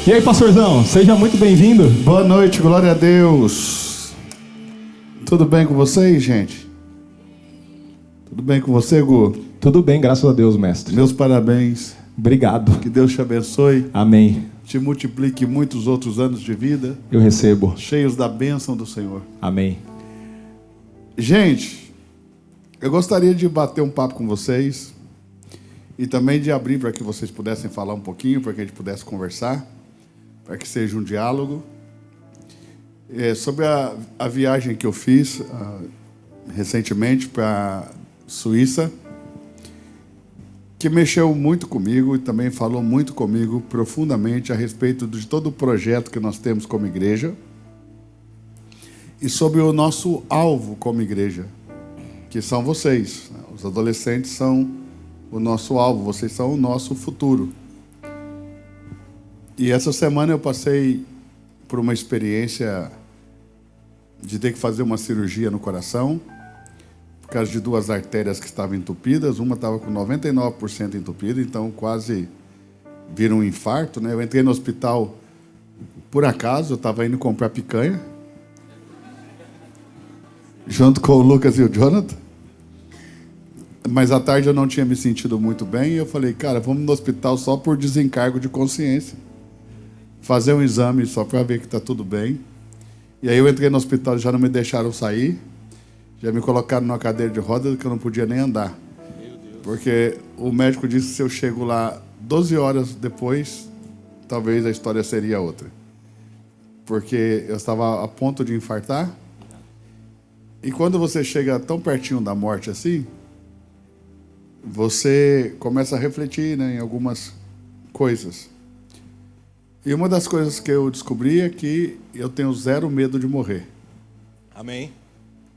E aí, pastorzão, seja muito bem-vindo. Boa noite, glória a Deus. Tudo bem com vocês, gente? Tudo bem com você, Gu? Tudo bem, graças a Deus, mestre. Meus parabéns. Obrigado. Que Deus te abençoe. Amém. Te multiplique muitos outros anos de vida. Eu recebo. Cheios da bênção do Senhor. Amém. Gente, eu gostaria de bater um papo com vocês e também de abrir para que vocês pudessem falar um pouquinho, para que a gente pudesse conversar, para que seja um diálogo. Sobre a viagem que eu fiz recentemente para a Suíça, que mexeu muito comigo e também falou muito comigo profundamente a respeito de todo o projeto que nós temos como igreja e sobre o nosso alvo como igreja, que são vocês. Os adolescentes são o nosso alvo, vocês são o nosso futuro. E essa semana eu passei por uma experiência de ter que fazer uma cirurgia no coração, por causa de duas artérias que estavam entupidas. Uma estava com 99% entupida, então quase vira um infarto, né? Eu entrei no hospital por acaso, eu estava indo comprar picanha, junto com o Lucas e o Jonathan. Mas à tarde eu não tinha me sentido muito bem e eu falei, cara, vamos no hospital só por desencargo de consciência. Fazer um exame só para ver que está tudo bem. E aí eu entrei no hospital, já não me deixaram sair. Já me colocaram numa cadeira de rodas que eu não podia nem andar. Porque o médico disse que se eu chego lá 12 horas depois, talvez a história seria outra. Porque eu estava a ponto de infartar. E quando você chega tão pertinho da morte assim, você começa a refletir, né, em algumas coisas. E uma das coisas que eu descobri é que eu tenho zero medo de morrer. Amém.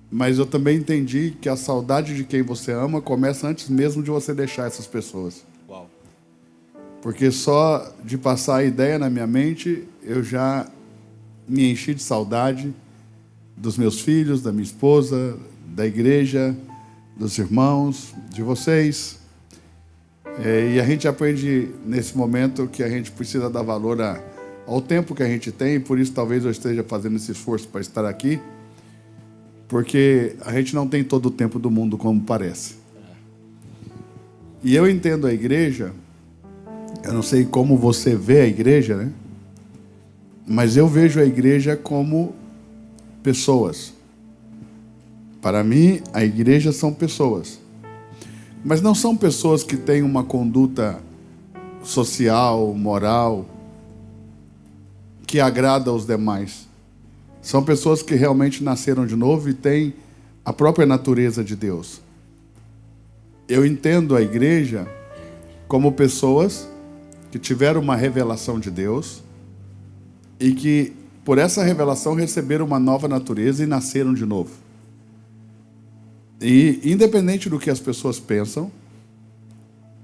Mas eu também entendi que a saudade de quem você ama começa antes mesmo de você deixar essas pessoas. Uau. Porque só de passar a ideia na minha mente, eu já me enchi de saudade dos meus filhos, da minha esposa, da igreja, dos irmãos, de vocês. E a gente aprende nesse momento que a gente precisa dar valor ao tempo que a gente tem, por isso talvez eu esteja fazendo esse esforço para estar aqui, porque a gente não tem todo o tempo do mundo como parece. E eu entendo a igreja, eu não sei como você vê a igreja, né? Mas eu vejo a igreja como pessoas. Para mim, a igreja são pessoas. Mas não são pessoas que têm uma conduta social, moral, que agrada aos demais. São pessoas que realmente nasceram de novo e têm a própria natureza de Deus. Eu entendo a igreja como pessoas que tiveram uma revelação de Deus e que, por essa revelação, receberam uma nova natureza e nasceram de novo. E, independente do que as pessoas pensam,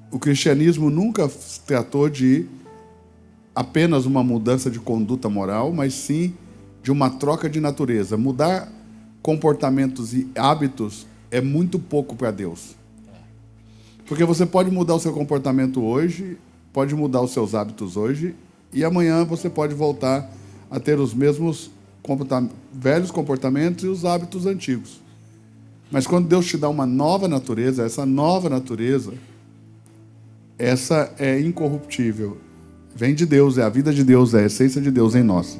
o cristianismo nunca tratou de apenas uma mudança de conduta moral, mas sim de uma troca de natureza. Mudar comportamentos e hábitos é muito pouco para Deus. Porque você pode mudar o seu comportamento hoje, pode mudar os seus hábitos hoje, e amanhã você pode voltar a ter os mesmos velhos comportamentos e os hábitos antigos. Mas quando Deus te dá uma nova natureza, essa nova natureza, essa é incorruptível. Vem de Deus, é a vida de Deus, é a essência de Deus em nós.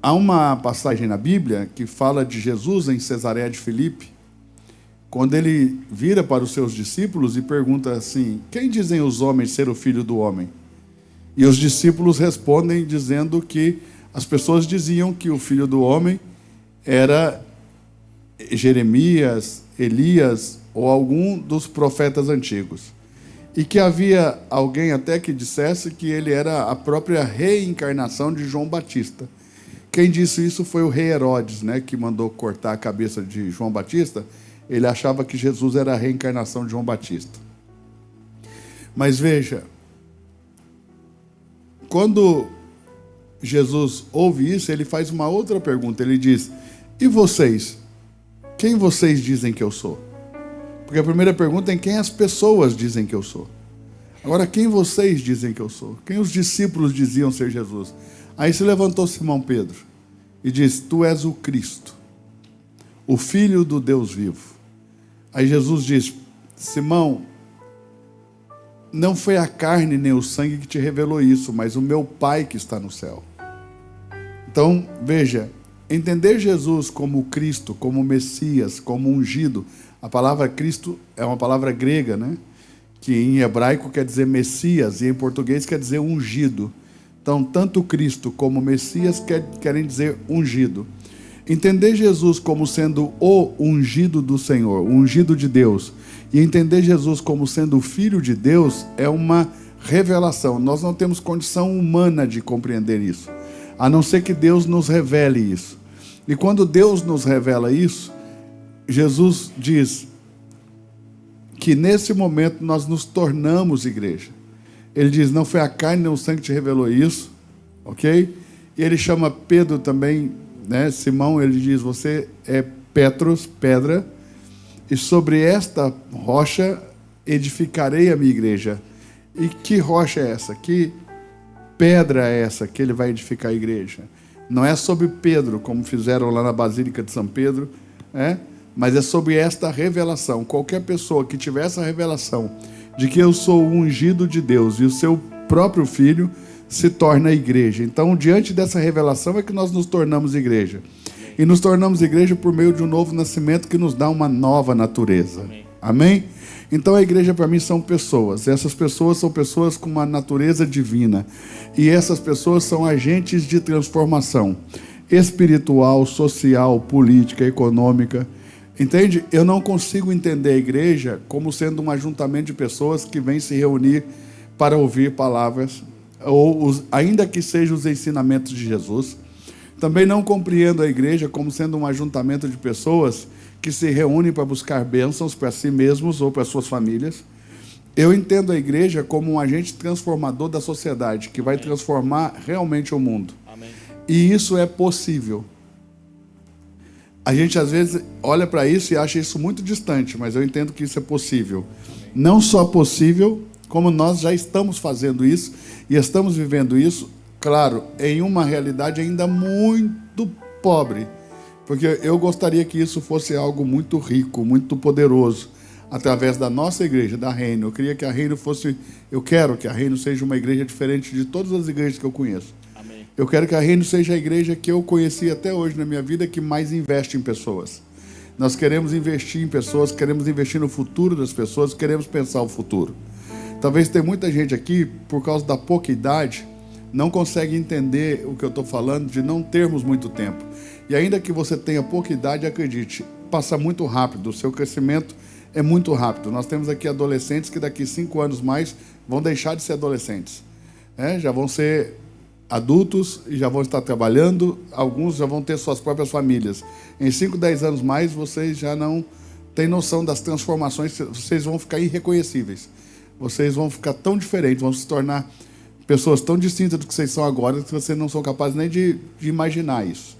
Há uma passagem na Bíblia que fala de Jesus em Cesareia de Filipe, quando ele vira para os seus discípulos e pergunta assim, quem dizem os homens ser o filho do homem? E os discípulos respondem dizendo que as pessoas diziam que o filho do homem era Jeremias, Elias ou algum dos profetas antigos. E que havia alguém até que dissesse que ele era a própria reencarnação de João Batista. Quem disse isso foi o rei Herodes, né, que mandou cortar a cabeça de João Batista. Ele achava que Jesus era a reencarnação de João Batista. Mas veja, quando Jesus ouve isso, ele faz uma outra pergunta. Ele diz, e vocês? Quem vocês dizem que eu sou? Porque a primeira pergunta é quem as pessoas dizem que eu sou. Agora, quem vocês dizem que eu sou? Quem os discípulos diziam ser Jesus? Aí se levantou Simão Pedro e disse: tu és o Cristo, o Filho do Deus vivo. Aí Jesus diz: Simão, não foi a carne nem o sangue que te revelou isso, mas o meu Pai que está no céu. Então, veja, entender Jesus como Cristo, como Messias, como ungido. A palavra Cristo é uma palavra grega, né? Que em hebraico quer dizer Messias e em português quer dizer ungido. Então, tanto Cristo como Messias querem dizer ungido. Entender Jesus como sendo o ungido do Senhor, o ungido de Deus, e entender Jesus como sendo o Filho de Deus é uma revelação. Nós não temos condição humana de compreender isso, a não ser que Deus nos revele isso. E quando Deus nos revela isso, Jesus diz que nesse momento nós nos tornamos igreja. Ele diz: não foi a carne nem o sangue que te revelou isso, ok? E ele chama Pedro também, né? Simão, ele diz: você é Petros, pedra, e sobre esta rocha edificarei a minha igreja. E que rocha é essa? Que pedra é essa que ele vai edificar a igreja? Não é sobre Pedro, como fizeram lá na Basílica de São Pedro, mas é sobre esta revelação. Qualquer pessoa que tiver essa revelação de que eu sou o ungido de Deus e o seu próprio Filho, se torna igreja. Então, diante dessa revelação é que nós nos tornamos igreja. E nos tornamos igreja por meio de um novo nascimento que nos dá uma nova natureza. Amém? Então, a igreja para mim são pessoas. Essas pessoas são pessoas com uma natureza divina. E essas pessoas são agentes de transformação espiritual, social, política, econômica. Entende? Eu não consigo entender a igreja como sendo um ajuntamento de pessoas que vêm se reunir para ouvir palavras, ou ainda que sejam os ensinamentos de Jesus. Também não compreendo a igreja como sendo um ajuntamento de pessoas que se reúnem para buscar bênçãos para si mesmos ou para suas famílias. Eu entendo a igreja como um agente transformador da sociedade, que vai transformar realmente o mundo. Amém. E isso é possível. A gente às vezes olha para isso e acha isso muito distante, mas eu entendo que isso é possível. Amém. Não só possível, como nós já estamos fazendo isso e estamos vivendo isso, claro, em uma realidade ainda muito pobre, porque eu gostaria que isso fosse algo muito rico, muito poderoso, através da nossa igreja, da Reino. Eu quero que a Reino seja uma igreja diferente de todas as igrejas que eu conheço. Amém. Eu quero que a Reino seja a igreja que eu conheci até hoje na minha vida, que mais investe em pessoas. Nós queremos investir em pessoas, queremos investir no futuro das pessoas, queremos pensar o futuro. Talvez tenha muita gente aqui, por causa da pouca idade, não consegue entender o que eu estou falando, de não termos muito tempo. E ainda que você tenha pouca idade, acredite, passa muito rápido, o seu crescimento é muito rápido. Nós temos aqui adolescentes que daqui 5 anos mais vão deixar de ser adolescentes. Já vão ser adultos e já vão estar trabalhando, alguns já vão ter suas próprias famílias. Em 5, 10 anos mais, vocês já não têm noção das transformações, vocês vão ficar irreconhecíveis. Vocês vão ficar tão diferentes, vão se tornar pessoas tão distintas do que vocês são agora, que vocês não são capazes nem de imaginar isso.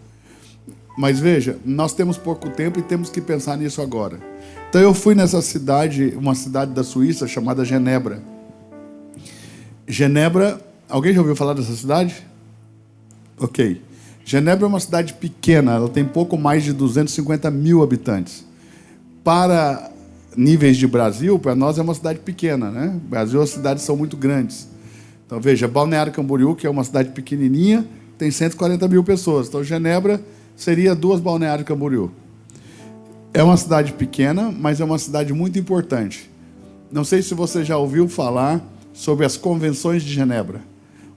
Mas veja, nós temos pouco tempo e temos que pensar nisso agora. Então eu fui nessa cidade, uma cidade da Suíça chamada Genebra. Genebra, alguém já ouviu falar dessa cidade? Ok. Genebra é uma cidade pequena, ela tem pouco mais de 250 mil habitantes. Para níveis de Brasil, para nós é uma cidade pequena, né? Brasil, as cidades são muito grandes. Então veja, Balneário Camboriú, que é uma cidade pequenininha, tem 140 mil pessoas. Então Genebra seria 2 Balneário Camboriú. É uma cidade pequena, mas é uma cidade muito importante. Não sei se você já ouviu falar sobre as convenções de Genebra,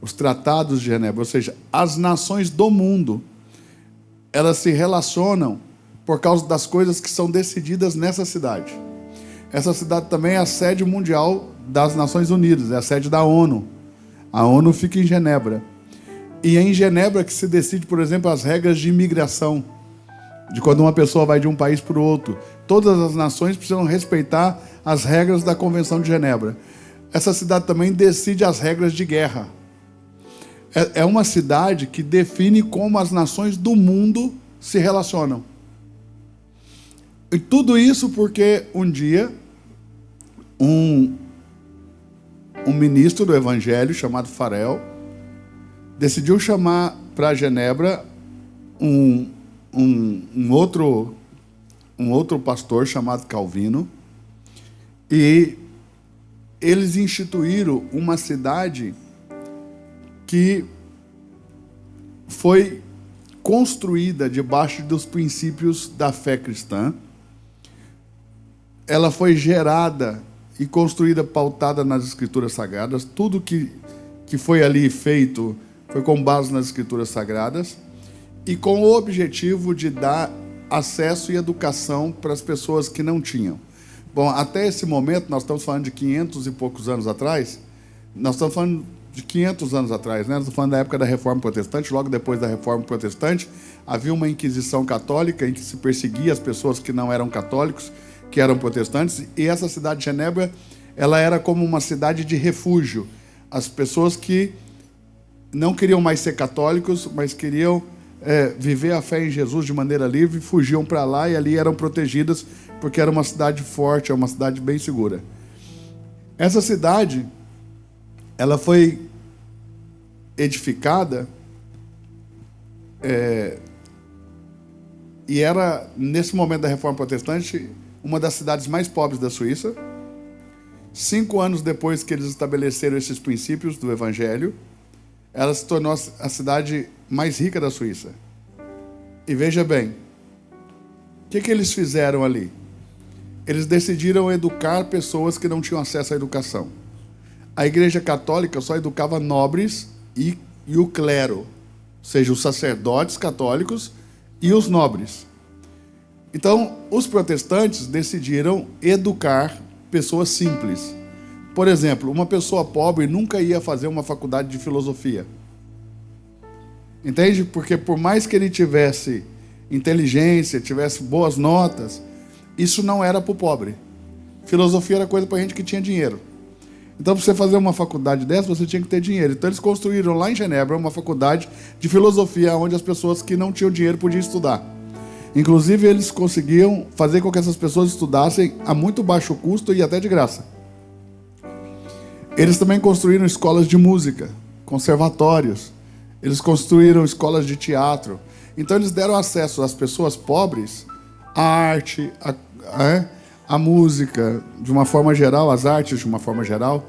os tratados de Genebra, ou seja, as nações do mundo, elas se relacionam por causa das coisas que são decididas nessa cidade. Essa cidade também é a sede mundial das Nações Unidas, é a sede da ONU. A ONU fica em Genebra. E é em Genebra que se decide, por exemplo, as regras de imigração, de quando uma pessoa vai de um país para o outro. Todas as nações precisam respeitar as regras da Convenção de Genebra. Essa cidade também decide as regras de guerra. É uma cidade que define como as nações do mundo se relacionam. E tudo isso porque um dia um um ministro do evangelho chamado Farel decidiu chamar para Genebra um outro pastor chamado Calvino, e eles instituíram uma cidade que foi construída debaixo dos princípios da fé cristã. Ela foi gerada e construída, pautada nas Escrituras Sagradas. Tudo que foi ali feito foi com base nas Escrituras Sagradas e com o objetivo de dar acesso e educação para as pessoas que não tinham. Bom, até esse momento, nós estamos falando de 500 e poucos anos atrás, nós estamos falando de 500 anos atrás, né? Nós estamos falando da época da Reforma Protestante. Logo depois da Reforma Protestante, havia uma Inquisição católica em que se perseguia as pessoas que não eram católicos, que eram protestantes, e essa cidade de Genebra, ela era como uma cidade de refúgio. As pessoas que não queriam mais ser católicos, mas queriam viver a fé em Jesus de maneira livre, fugiam para lá e ali eram protegidas, porque era uma cidade forte, é uma cidade bem segura. Essa cidade, ela foi edificada e era, nesse momento da Reforma Protestante, uma das cidades mais pobres da Suíça. 5 anos depois que eles estabeleceram esses princípios do Evangelho, ela se tornou a cidade mais rica da Suíça. E veja bem, o que eles fizeram ali? Eles decidiram educar pessoas que não tinham acesso à educação. A Igreja Católica só educava nobres e o clero, ou seja, os sacerdotes católicos e os nobres. Então, os protestantes decidiram educar pessoas simples. Por exemplo, uma pessoa pobre nunca ia fazer uma faculdade de filosofia. Entende? Porque por mais que ele tivesse inteligência, tivesse boas notas, isso não era para o pobre. Filosofia era coisa para gente que tinha dinheiro. Então, para você fazer uma faculdade dessa, você tinha que ter dinheiro. Então, eles construíram lá em Genebra uma faculdade de filosofia, onde as pessoas que não tinham dinheiro podiam estudar. Inclusive, eles conseguiam fazer com que essas pessoas estudassem a muito baixo custo e até de graça. Eles também construíram escolas de música, conservatórios. Eles construíram escolas de teatro. Então, eles deram acesso às pessoas pobres à arte, à música, de uma forma geral, às artes de uma forma geral.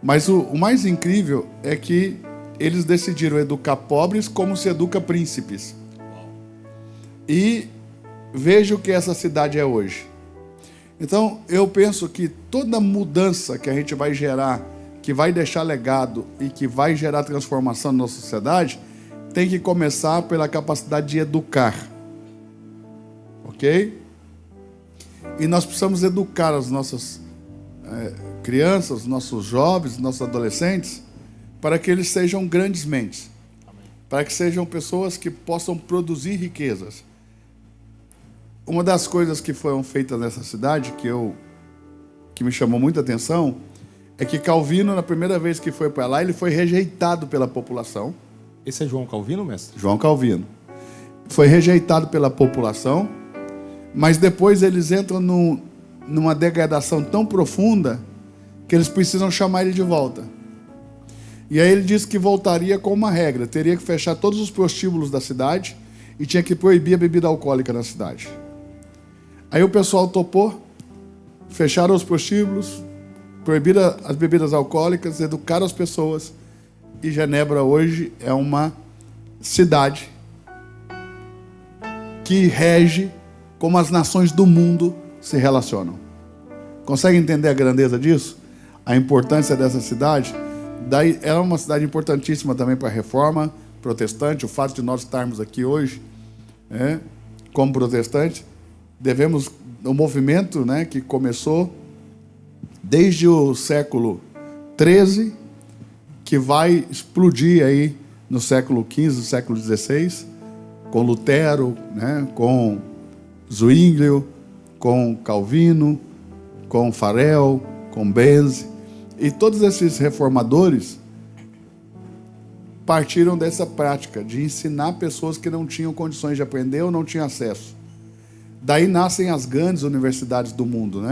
Mas o mais incrível é que eles decidiram educar pobres como se educa príncipes. E veja o que essa cidade é hoje. Então, eu penso que toda mudança que a gente vai gerar, que vai deixar legado e que vai gerar transformação na nossa sociedade, tem que começar pela capacidade de educar. Ok? E nós precisamos educar as nossas crianças, nossos jovens, nossos adolescentes, para que eles sejam grandes mentes. Para que sejam pessoas que possam produzir riquezas. Uma das coisas que foram feitas nessa cidade, que me chamou muita atenção, é que Calvino, na primeira vez que foi para lá, ele foi rejeitado pela população. Esse é João Calvino, mestre? João Calvino. Foi rejeitado pela população, mas depois eles entram numa degradação tão profunda que eles precisam chamar ele de volta. E aí ele disse que voltaria com uma regra: teria que fechar todos os prostíbulos da cidade e tinha que proibir a bebida alcoólica na cidade. Aí o pessoal topou, fecharam os prostíbulos, proibiram as bebidas alcoólicas, educaram as pessoas, e Genebra hoje é uma cidade que rege como as nações do mundo se relacionam. Consegue entender a grandeza disso? A importância dessa cidade? Daí, ela é uma cidade importantíssima também para a Reforma Protestante. O fato de nós estarmos aqui hoje, como protestantes, devemos ao movimento, que começou desde o século XIII, que vai explodir aí no século XV, século XVI, com Lutero, com Zwinglio, com Calvino, com Farel, com Benz, e todos esses reformadores partiram dessa prática de ensinar pessoas que não tinham condições de aprender ou não tinham acesso. Daí nascem as grandes universidades do mundo,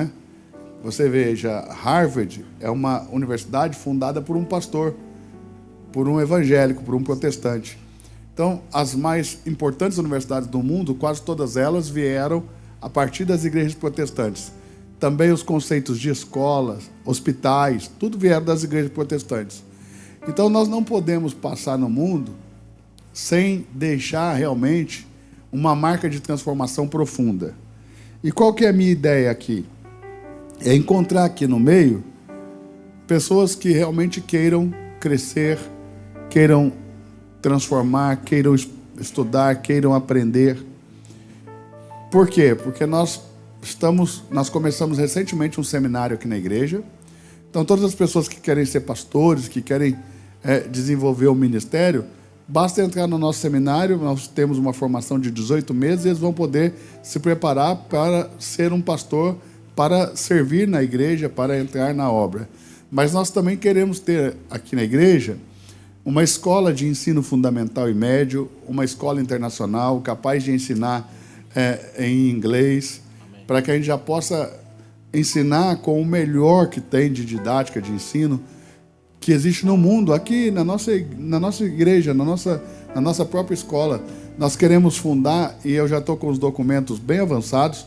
Você veja, Harvard é uma universidade fundada por um pastor, por um evangélico, por um protestante. Então, as mais importantes universidades do mundo, quase todas elas vieram a partir das igrejas protestantes. Também os conceitos de escolas, hospitais, tudo vieram das igrejas protestantes. Então, nós não podemos passar no mundo sem deixar realmente uma marca de transformação profunda. E qual que é a minha ideia aqui? É encontrar aqui no meio pessoas que realmente queiram crescer, queiram transformar, queiram estudar, queiram aprender. Por quê? Porque nós começamos recentemente um seminário aqui na igreja. Então, todas as pessoas que querem ser pastores, que querem desenvolver o ministério, basta entrar no nosso seminário. Nós temos uma formação de 18 meses e eles vão poder se preparar para ser um pastor, para servir na igreja, para entrar na obra. Mas nós também queremos ter aqui na igreja uma escola de ensino fundamental e médio, uma escola internacional capaz de ensinar em inglês, para que a gente já possa ensinar com o melhor que tem de didática, de ensino, que existe no mundo, aqui na nossa igreja, na nossa própria escola. Nós queremos fundar, e eu já estou com os documentos bem avançados,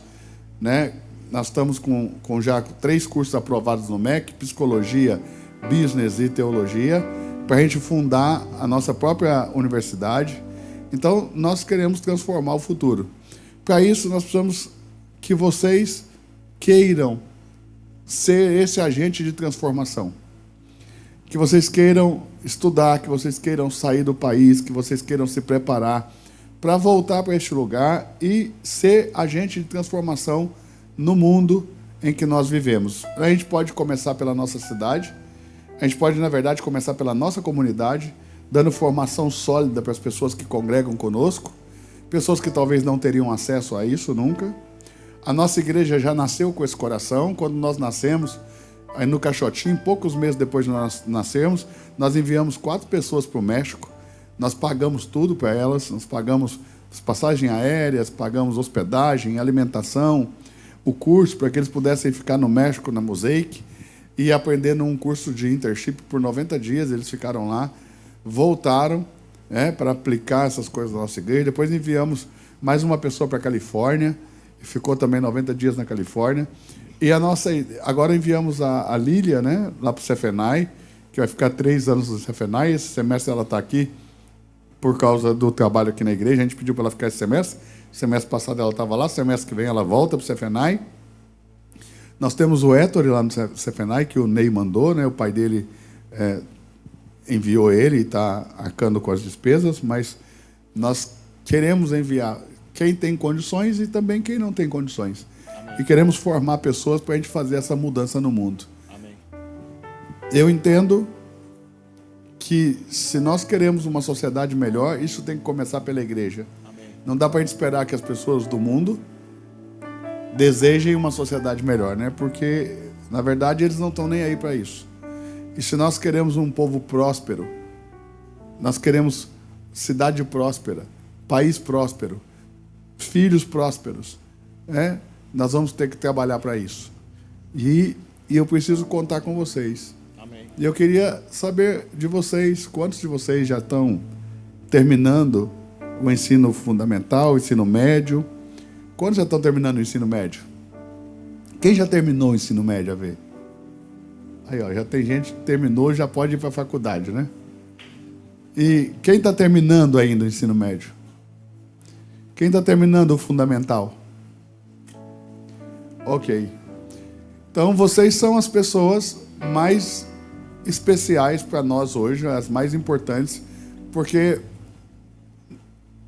né? Nós estamos com já 3 cursos aprovados no MEC, Psicologia, Business e Teologia, para a gente fundar a nossa própria universidade. Então, nós queremos transformar o futuro. Para isso, nós precisamos que vocês queiram ser esse agente de transformação. Que vocês queiram estudar, que vocês queiram sair do país, que vocês queiram se preparar para voltar para este lugar e ser agente de transformação no mundo em que nós vivemos. A gente pode começar pela nossa cidade, a gente pode, na verdade, começar pela nossa comunidade, dando formação sólida para as pessoas que congregam conosco, pessoas que talvez não teriam acesso a isso nunca. A nossa igreja já nasceu com esse coração. Quando nós nascemos, aí no Caixotinho, poucos meses depois de nós nascermos, nós enviamos 4 pessoas para o México. Nós pagamos tudo para elas, nós pagamos as passagens aéreas, pagamos hospedagem, alimentação, o curso para que eles pudessem ficar no México, na Mosaic, e aprender num curso de internship por 90 dias. Eles ficaram lá, voltaram para aplicar essas coisas na nossa igreja. Depois enviamos mais uma pessoa para a Califórnia, ficou também 90 dias na Califórnia. E agora enviamos a Lília, né, lá para o Cefenai, que vai ficar 3 anos no Cefenai. Esse semestre ela está aqui por causa do trabalho aqui na igreja. A gente pediu para ela ficar esse semestre. Semestre passado ela estava lá, semestre que vem ela volta para o Cefenai. Nós temos o Héctor lá no Cefenai, que o Ney mandou, né? O pai dele enviou ele e está arcando com as despesas, mas nós queremos enviar quem tem condições e também quem não tem condições. Amém. E queremos formar pessoas para a gente fazer essa mudança no mundo. Amém. Eu entendo que se nós queremos uma sociedade melhor, isso tem que começar pela igreja. Amém. Não dá para a gente esperar que as pessoas do mundo desejem uma sociedade melhor, né? Porque, na verdade, eles não estão nem aí para isso. E se nós queremos um povo próspero, nós queremos cidade próspera, país próspero, filhos prósperos, nós vamos ter que trabalhar para isso. E eu preciso contar com vocês. Amém. E eu queria saber de vocês, quantos de vocês já estão terminando o ensino fundamental, o ensino médio? Quantos já estão terminando o ensino médio? Quem já terminou o ensino médio, a ver? Aí, ó, já tem gente que terminou, já pode ir para a faculdade, né? E quem está terminando ainda o ensino médio? Quem está terminando o fundamental? Ok. Então, vocês são as pessoas mais especiais para nós hoje, as mais importantes, porque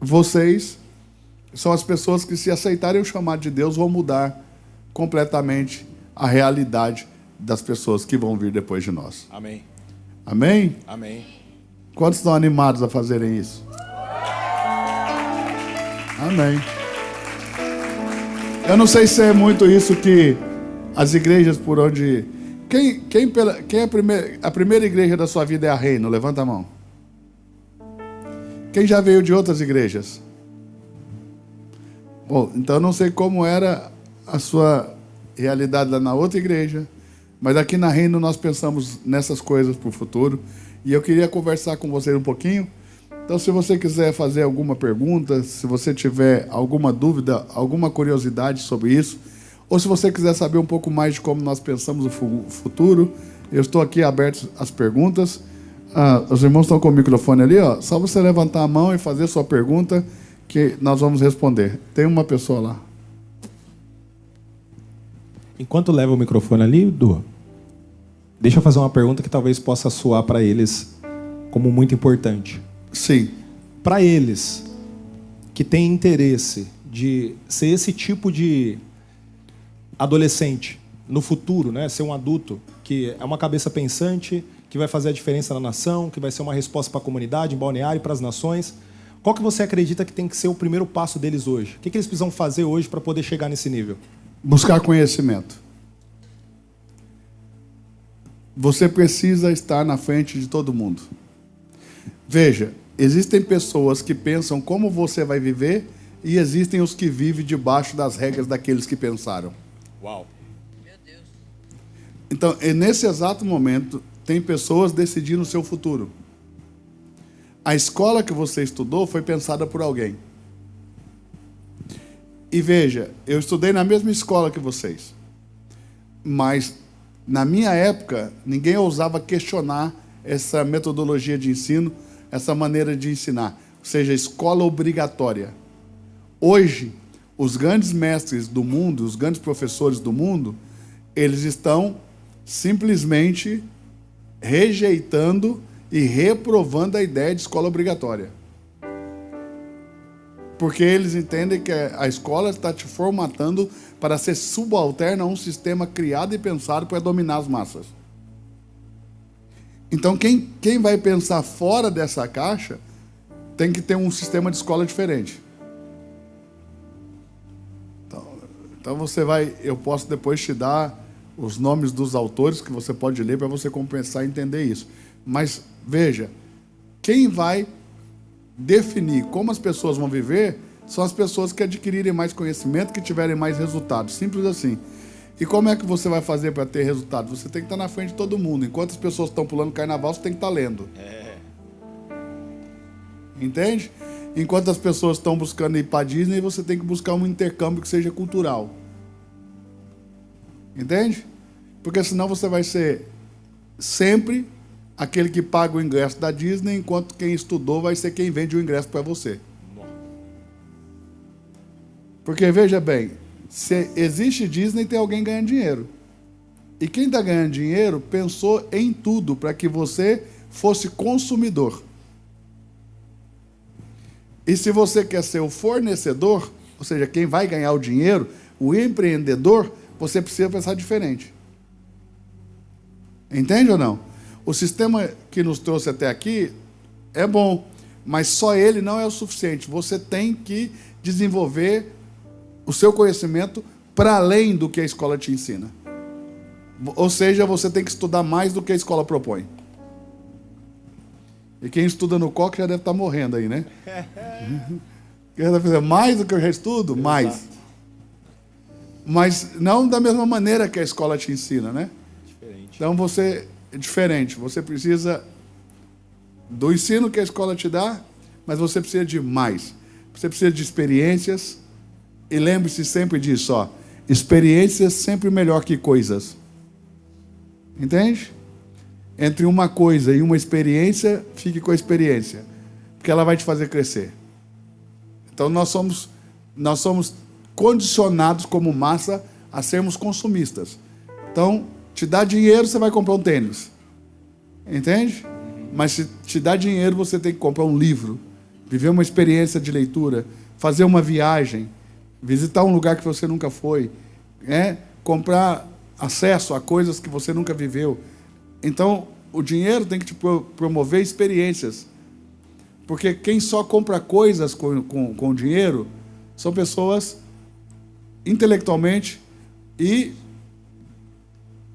vocês são as pessoas que, se aceitarem o chamado de Deus, vão mudar completamente a realidade das pessoas que vão vir depois de nós. Amém. Amém? Amém. Quantos estão animados a fazerem isso? Amém. Eu não sei se é muito isso que as igrejas por onde... Quem é a primeira igreja da sua vida é a Reino? Levanta a mão. Quem já veio de outras igrejas? Bom, então eu não sei como era a sua realidade lá na outra igreja. Mas aqui na Reino nós pensamos nessas coisas para o futuro. E eu queria conversar com vocês um pouquinho. Então, se você quiser fazer alguma pergunta, se você tiver alguma dúvida, alguma curiosidade sobre isso, ou se você quiser saber um pouco mais de como nós pensamos o futuro, eu estou aqui aberto às perguntas. Os irmãos estão com o microfone ali, ó. Só você levantar a mão e fazer sua pergunta que nós vamos responder. Tem uma pessoa lá. Enquanto leva o microfone ali, Du, deixa eu fazer uma pergunta que talvez possa soar para eles como muito importante. Sim. Para eles que têm interesse de ser esse tipo de adolescente no futuro, né? Ser um adulto que é uma cabeça pensante, que vai fazer a diferença na nação, que vai ser uma resposta para a comunidade, em Balneário, para as nações. Qual que você acredita que tem que ser o primeiro passo deles hoje? O que eles precisam fazer hoje para poder chegar nesse nível? Buscar conhecimento. Você precisa estar na frente de todo mundo. Veja, existem pessoas que pensam como você vai viver e existem os que vivem debaixo das regras daqueles que pensaram. Uau! Então, nesse exato momento, tem pessoas decidindo o seu futuro. A escola que você estudou foi pensada por alguém. E veja, eu estudei na mesma escola que vocês. Mas, na minha época, ninguém ousava questionar essa metodologia de ensino, essa maneira de ensinar. Ou seja, escola obrigatória. Hoje, os grandes mestres do mundo, os grandes professores do mundo, eles estão simplesmente rejeitando e reprovando a ideia de escola obrigatória. Porque eles entendem que a escola está te formatando para ser subalterno a um sistema criado e pensado para dominar as massas. Então, quem vai pensar fora dessa caixa tem que ter um sistema de escola diferente. Então você vai, eu posso depois te dar os nomes dos autores que você pode ler para você compensar e entender isso. Mas, veja, quem vai definir como as pessoas vão viver são as pessoas que adquirirem mais conhecimento, que tiverem mais resultados. Simples assim. E como é que você vai fazer para ter resultados? Você tem que estar na frente de todo mundo. Enquanto as pessoas estão pulando carnaval, você tem que estar lendo. Entende? Enquanto as pessoas estão buscando ir para a Disney, você tem que buscar um intercâmbio que seja cultural. Entende? Porque senão você vai ser sempre aquele que paga o ingresso da Disney, enquanto quem estudou vai ser quem vende o ingresso para você. Porque, veja bem, se existe Disney, tem alguém ganhando dinheiro. E quem está ganhando dinheiro pensou em tudo para que você fosse consumidor. E se você quer ser o fornecedor, ou seja, quem vai ganhar o dinheiro, o empreendedor, você precisa pensar diferente. Entende ou não? O sistema que nos trouxe até aqui é bom, mas só ele não é o suficiente. Você tem que desenvolver o seu conhecimento para além do que a escola te ensina. Ou seja, você tem que estudar mais do que a escola propõe. E quem estuda no COC já deve estar morrendo aí, né? Quer dizer, mais do que eu já estudo? Mais. Mas não da mesma maneira que a escola te ensina, né? Diferente. Então você é diferente. Você precisa do ensino que a escola te dá, mas você precisa de mais. Você precisa de experiências. E lembre-se sempre disso, ó. Experiências sempre melhor que coisas. Entende? Entre uma coisa e uma experiência, fique com a experiência, porque ela vai te fazer crescer. Então nós somos condicionados como massa a sermos consumistas. Então, te dá dinheiro, você vai comprar um tênis. Entende? Mas se te dá dinheiro, você tem que comprar um livro, viver uma experiência de leitura, fazer uma viagem, visitar um lugar que você nunca foi, comprar acesso a coisas que você nunca viveu. Então, o dinheiro tem que te promover experiências. Porque quem só compra coisas com dinheiro são pessoas intelectualmente e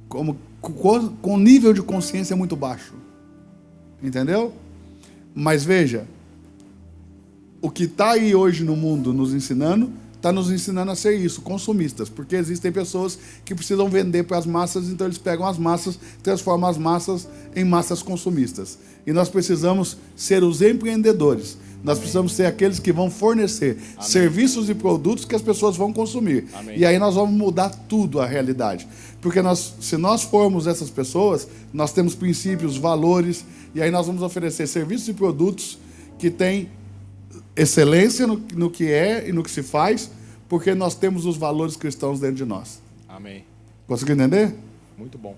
com nível de consciência muito baixo. Entendeu? Mas veja, o que está aí hoje no mundo nos ensinando está nos ensinando a ser isso, consumistas, porque existem pessoas que precisam vender para as massas, então eles pegam as massas, transformam as massas em massas consumistas. E nós precisamos ser os empreendedores. Nós precisamos ser aqueles que vão fornecer serviços e produtos que as pessoas vão consumir. E aí nós vamos mudar tudo a realidade. Porque se nós formos essas pessoas, nós temos princípios, valores, e aí nós vamos oferecer serviços e produtos que têm excelência no que é e no que se faz, porque nós temos os valores cristãos dentro de nós. Amém. Conseguiu entender? Muito bom.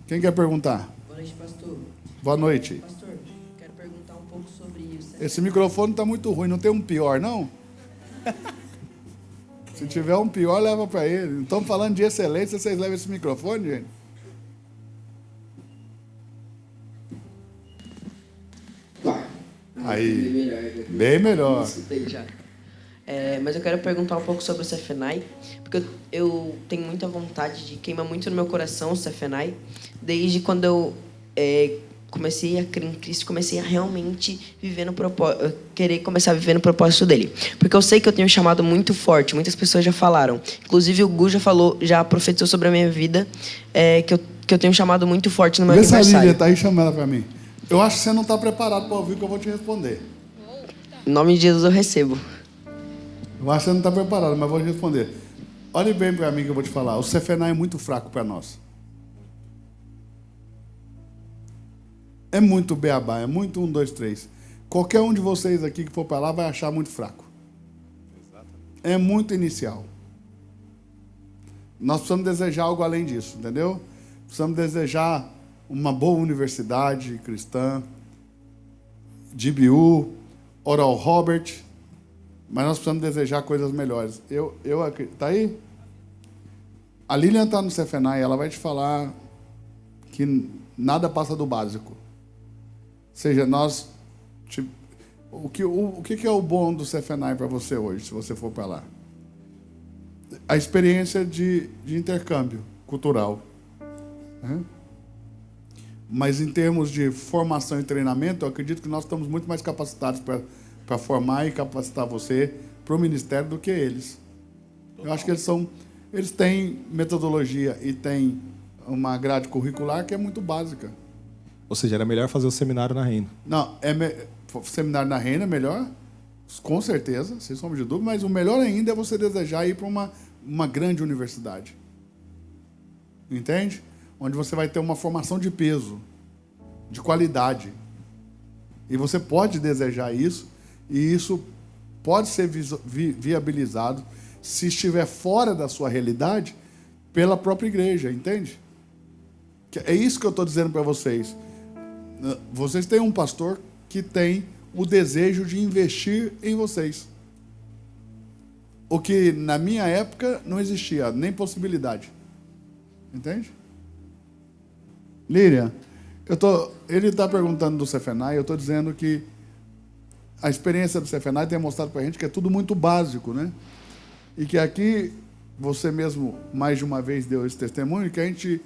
Quem quer perguntar? Boa noite, pastor. Boa noite. Pastor, quero perguntar um pouco sobre isso. Esse microfone está muito ruim, não tem um pior, não? Se tiver um pior, leva para ele. Não estamos falando de excelência, vocês levam esse microfone, gente? Aí, bem melhor. Escutei já. Mas eu quero perguntar um pouco sobre o Cefenai, porque eu tenho muita vontade de queimar muito no meu coração o Cefenai, desde quando eu comecei a crer em Cristo, comecei a realmente viver querer começar a viver no propósito dele. Porque eu sei que eu tenho um chamado muito forte, muitas pessoas já falaram. Inclusive o Gu já profetizou sobre a minha vida, que eu tenho um chamado muito forte no meu aniversário. Vê se a Lília está aí, chama ela para mim. Eu acho que você não está preparado para ouvir o que eu vou te responder. Em nome de Jesus eu recebo. Eu acho que você não está preparado, mas vou te responder. Olhe bem para mim que eu vou te falar. O Cefenai é muito fraco para nós. É muito beabá, é muito 1, 2, 3. Qualquer um de vocês aqui que for para lá vai achar muito fraco. É muito inicial. Nós precisamos desejar algo além disso, entendeu? Precisamos desejar uma boa universidade cristã, GBU, Oral Robert, mas nós precisamos desejar coisas melhores. Tá aí? A Lilian está no Cefenai, ela vai te falar que nada passa do básico. Ou seja, o que é o bom do Cefenai para você hoje, se você for para lá? A experiência de intercâmbio cultural. Né? Mas em termos de formação e treinamento, eu acredito que nós estamos muito mais capacitados para formar e capacitar você para o ministério do que eles. Eu acho que eles têm metodologia e têm uma grade curricular que é muito básica. Ou seja, era melhor fazer o seminário na Reina. Não, seminário na Reina é melhor, com certeza, sem sombra de dúvida, mas o melhor ainda é você desejar ir para uma grande universidade. Entende? Onde você vai ter uma formação de peso, de qualidade. E você pode desejar isso, e isso pode ser viabilizado, se estiver fora da sua realidade, pela própria igreja, entende? É isso que eu estou dizendo para vocês. Vocês têm um pastor que tem o desejo de investir em vocês. O que na minha época não existia, nem possibilidade. Entende? Líria, ele está perguntando do Cefenai, eu estou dizendo que a experiência do Cefenai tem mostrado para a gente que é tudo muito básico, né? E que aqui, você mesmo mais de uma vez deu esse testemunho, que a gente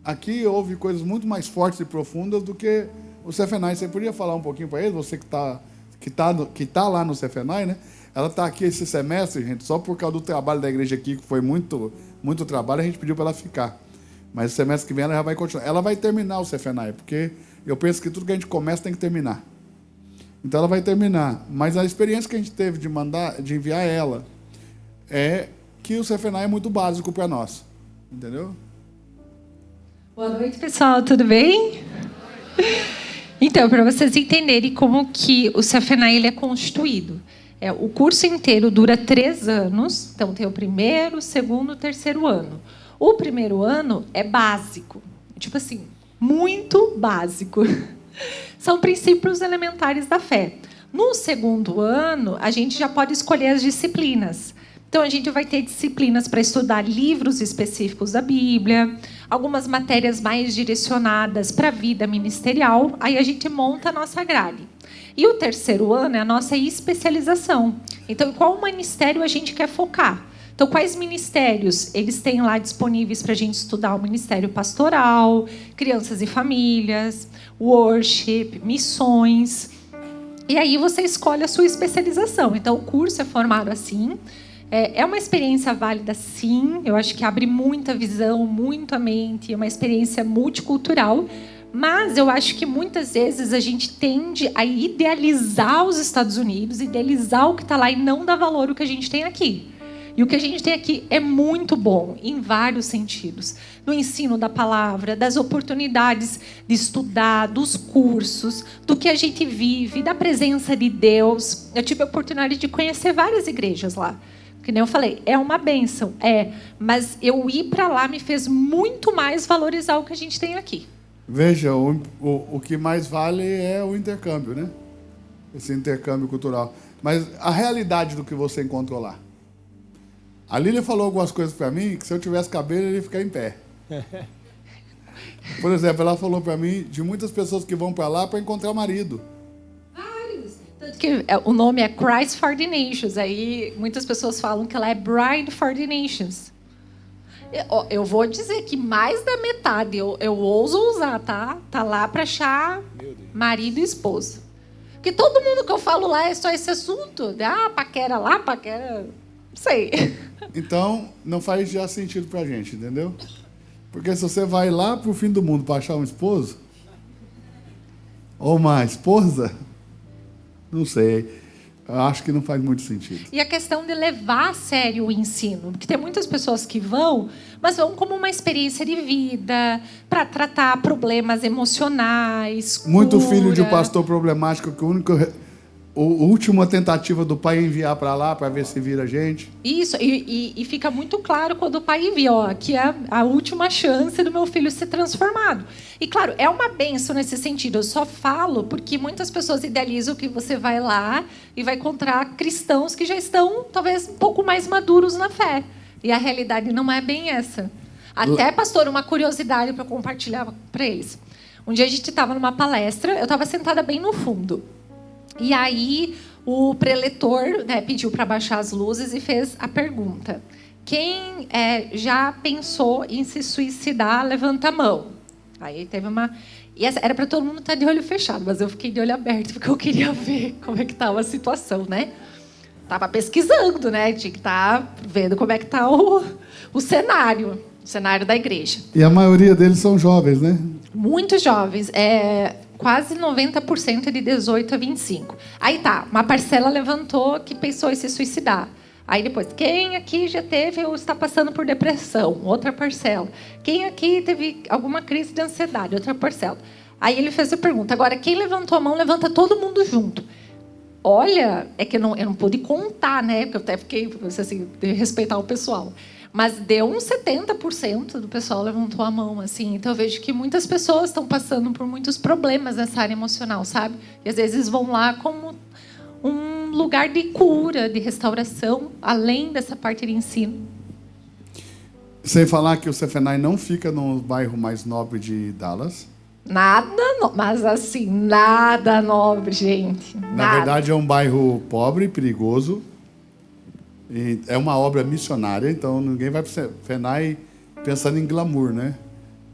aqui ouve coisas muito mais fortes e profundas do que o Cefenai. Você podia falar um pouquinho para ele, você que tá lá no Cefenai, né? Ela está aqui esse semestre, gente, só por causa do trabalho da igreja aqui, que foi muito, muito trabalho, a gente pediu para ela ficar. Mas o semestre que vem ela já vai continuar. Ela vai terminar o Cefenai, porque eu penso que tudo que a gente começa tem que terminar. Então ela vai terminar. Mas a experiência que a gente teve de enviar ela é que o Cefenai é muito básico para nós. Entendeu? Boa noite, pessoal. Tudo bem? Então, para vocês entenderem como que o Cefenai ele é constituído. O curso inteiro dura 3 anos. Então, tem o primeiro, o segundo e o terceiro ano. O primeiro ano é básico. Tipo assim, muito básico. São princípios elementares da fé. No segundo ano, a gente já pode escolher as disciplinas. Então, a gente vai ter disciplinas para estudar livros específicos da Bíblia, algumas matérias mais direcionadas para a vida ministerial. Aí a gente monta a nossa grade. E o terceiro ano é a nossa especialização. Então, em qual ministério a gente quer focar? Então, quais ministérios eles têm lá disponíveis para a gente estudar? O ministério pastoral, crianças e famílias, worship, missões. E aí você escolhe a sua especialização. Então, o curso é formado assim. É uma experiência válida, sim. Eu acho que abre muita visão, muito a mente. É uma experiência multicultural. Mas eu acho que muitas vezes a gente tende a idealizar os Estados Unidos, idealizar o que está lá e não dar valor ao que a gente tem aqui. E o que a gente tem aqui é muito bom, em vários sentidos. No ensino da palavra, das oportunidades de estudar, dos cursos, do que a gente vive, da presença de Deus. Eu tive a oportunidade de conhecer várias igrejas lá. Que nem eu falei, é uma bênção, mas eu ir para lá me fez muito mais valorizar o que a gente tem aqui. Veja, o que mais vale é o intercâmbio, né? Esse intercâmbio cultural. Mas a realidade do que você encontrou lá. A Lília falou algumas coisas para mim que se eu tivesse cabelo, ele ia ficar em pé. Por exemplo, ela falou para mim de muitas pessoas que vão para lá para encontrar o marido. Tanto que o nome é Christ for the Nations. Aí muitas pessoas falam que ela é Bride for the Nations. Eu vou dizer que mais da metade, eu ouso usar, tá? Tá lá para achar marido e esposa. Porque todo mundo que eu falo lá é só esse assunto. Paquera lá, paquera... Não sei. Então, não faz já sentido pra gente, entendeu? Porque se você vai lá pro fim do mundo para achar um esposo, ou uma esposa, não sei. Eu acho que não faz muito sentido. E a questão de levar a sério o ensino. Porque tem muitas pessoas que vão, mas vão como uma experiência de vida, para tratar problemas emocionais. Muito cura. filho de pastor problemático que a última tentativa do pai é enviar para lá para ver se vira gente. Isso, e fica muito claro quando o pai envia, aqui é a última chance do meu filho ser transformado. E, claro, é uma bênção nesse sentido. Eu só falo porque muitas pessoas idealizam que você vai lá e vai encontrar cristãos que já estão, talvez, um pouco mais maduros na fé. E a realidade não é bem essa. Até, pastor, uma curiosidade para compartilhar para eles. Um dia a gente estava numa palestra, eu estava sentada bem no fundo. E aí o preletor, né, pediu para baixar as luzes e fez a pergunta: quem já pensou em se suicidar, levanta a mão. Aí teve uma... E era para todo mundo estar de olho fechado, mas eu fiquei de olho aberto porque eu queria ver como é que estava a situação, né? Tava pesquisando, né? Tinha que estar vendo como é que está o cenário da igreja. E a maioria deles são jovens, né? Muito jovens, quase 90% de 18 a 25. Aí tá, uma parcela levantou que pensou em se suicidar. Aí depois, quem aqui já teve ou está passando por depressão? Outra parcela. Quem aqui teve alguma crise de ansiedade? Outra parcela. Aí ele fez a pergunta. Agora, quem levantou a mão, levanta todo mundo junto. Olha, é que eu não pude contar, né? Porque eu até fiquei, assim, de respeitar o pessoal. Mas deu uns 70% do pessoal levantou a mão, assim. Então eu vejo que muitas pessoas estão passando por muitos problemas nessa área emocional, sabe? E às vezes vão lá como um lugar de cura, de restauração, além dessa parte de ensino. Sem falar que o Cefenai não fica no bairro mais nobre de Dallas. Mas assim, nada nobre, gente. Nada. Na verdade, é um bairro pobre, perigoso. E é uma obra missionária, então ninguém vai para o Cefenai pensando em glamour, né?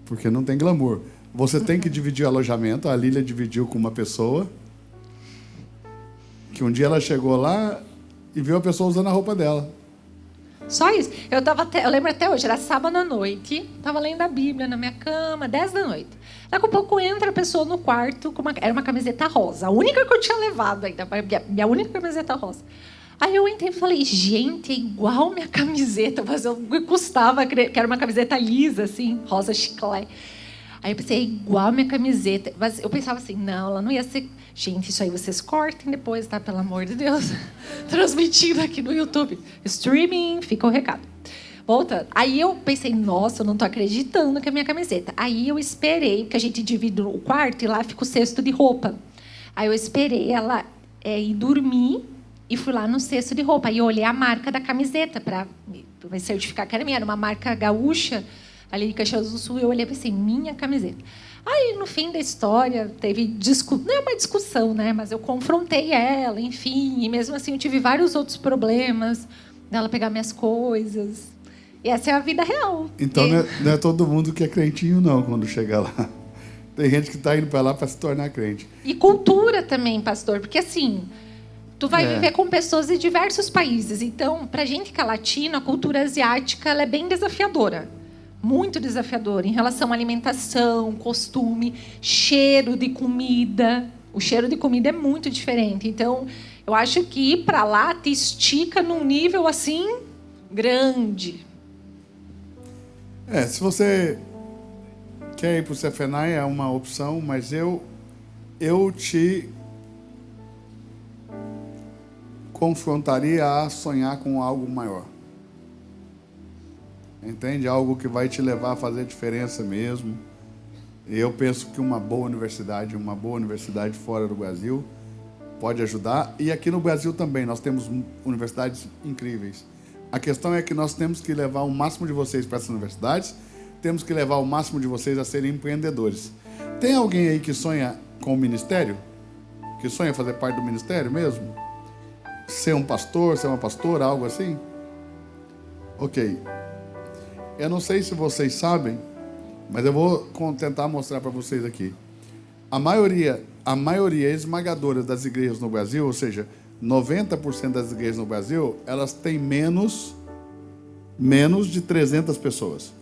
Porque não tem glamour. Você tem que dividir o alojamento. A Lília dividiu com uma pessoa. Que um dia ela chegou lá e viu a pessoa usando a roupa dela. Só isso. Eu lembro até hoje, era sábado à noite, estava lendo a Bíblia na minha cama, 10 da noite. Daqui a pouco entra a pessoa no quarto, era uma camiseta rosa. A única que eu tinha levado ainda, minha única camiseta rosa. Aí eu entrei e falei, gente, é igual minha camiseta, mas eu custava, que era uma camiseta lisa, assim, rosa chiclete. Aí eu pensei, é igual minha camiseta. Mas eu pensava assim, não, ela não ia ser... Gente, isso aí vocês cortem depois, tá? Pelo amor de Deus. Transmitindo aqui no YouTube. Streaming, fica o recado. Voltando. Aí eu pensei, nossa, eu não tô acreditando que é minha camiseta. Aí eu esperei, porque a gente divide o quarto e lá fica o cesto de roupa. Aí eu esperei ela ir dormir e fui lá no cesto de roupa. Aí eu olhei a marca da camiseta para me certificar que era minha. Era uma marca gaúcha, ali de Caxias do Sul. Eu olhei e pensei, minha camiseta. Aí, no fim da história, teve não é uma discussão, né? Mas eu confrontei ela, enfim. E mesmo assim, eu tive vários outros problemas dela pegar minhas coisas. E essa é a vida real. Então, não é todo mundo que é crentinho, não, quando chega lá. Tem gente que está indo para lá para se tornar crente. E cultura também, pastor. Porque, assim, Tu vai viver com pessoas de diversos países. Então, pra gente que é latina, a cultura asiática ela é bem desafiadora. Muito desafiadora em relação à alimentação, costume, cheiro de comida. O cheiro de comida é muito diferente. Então, eu acho que ir para lá te estica num nível assim grande. Se você quer ir para o Cefenai, é uma opção, mas eu te confrontaria a sonhar com algo maior. Entende? Algo que vai te levar a fazer diferença mesmo. E eu penso que uma boa universidade fora do Brasil pode ajudar. E aqui no Brasil também, nós temos universidades incríveis. A questão é que nós temos que levar o máximo de vocês para essas universidades, temos que levar o máximo de vocês a serem empreendedores. Tem alguém aí que sonha com o ministério? Que sonha fazer parte do ministério mesmo? Ser um pastor, ser uma pastora, algo assim? Ok. Eu não sei se vocês sabem, mas eu vou tentar mostrar para vocês aqui. A maioria esmagadora das igrejas no Brasil, ou seja, 90% das igrejas no Brasil, elas têm menos de 300 pessoas.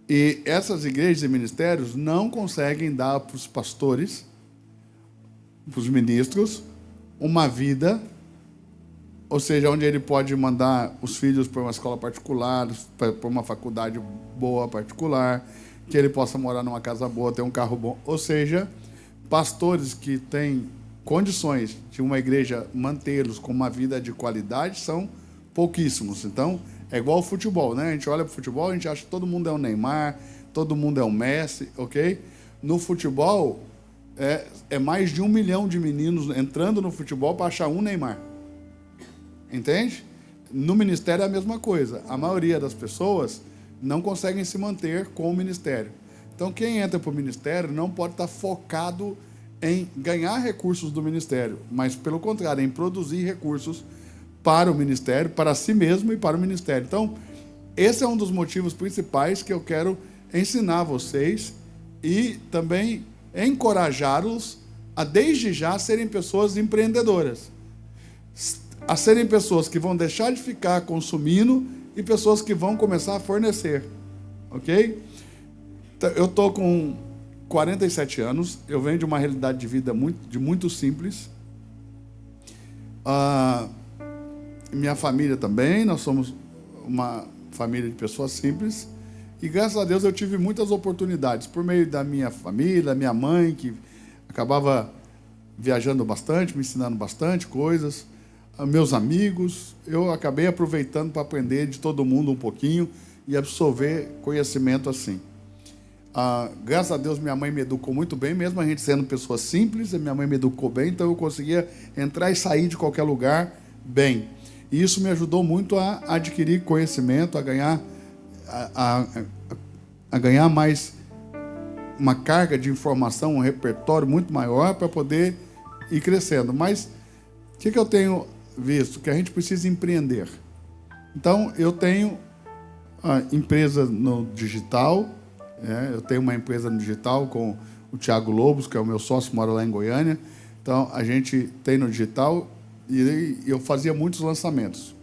E essas igrejas e ministérios não conseguem dar para os pastores, para os ministros, uma vida, ou seja, onde ele pode mandar os filhos para uma escola particular, para uma faculdade boa particular, que ele possa morar numa casa boa, ter um carro bom. Ou seja, pastores que têm condições de uma igreja mantê-los com uma vida de qualidade são pouquíssimos. Então, é igual ao futebol, né? A gente olha para o futebol, a gente acha que todo mundo é um Neymar, todo mundo é um Messi, ok? No futebol, é mais de 1 milhão de meninos entrando no futebol para achar um Neymar. Entende? No ministério é a mesma coisa. A maioria das pessoas não conseguem se manter com o ministério. Então, quem entra para o ministério não pode estar focado em ganhar recursos do ministério, mas, pelo contrário, em produzir recursos para o ministério, para si mesmo e para o ministério. Então, esse é um dos motivos principais que eu quero ensinar vocês e também encorajá-los a, desde já, serem pessoas empreendedoras. A serem pessoas que vão deixar de ficar consumindo e pessoas que vão começar a fornecer. Ok? Eu estou com 47 anos, eu venho de uma realidade de vida muito simples. Minha família também, nós somos uma família de pessoas simples. E graças a Deus eu tive muitas oportunidades, por meio da minha família, da minha mãe, que acabava viajando bastante, me ensinando bastante coisas. Meus amigos, eu acabei aproveitando para aprender de todo mundo um pouquinho e absorver conhecimento assim. Graças a Deus minha mãe me educou muito bem, mesmo a gente sendo pessoa simples, a minha mãe me educou bem, então eu conseguia entrar e sair de qualquer lugar bem. E isso me ajudou muito a adquirir conhecimento, a ganhar mais uma carga de informação, um repertório muito maior para poder ir crescendo. Mas o que eu tenho visto? Que a gente precisa empreender. Então, eu tenho empresa no digital, eu tenho uma empresa no digital com o Thiago Lobos, que é o meu sócio, mora lá em Goiânia. Então, a gente tem no digital e eu fazia muitos lançamentos.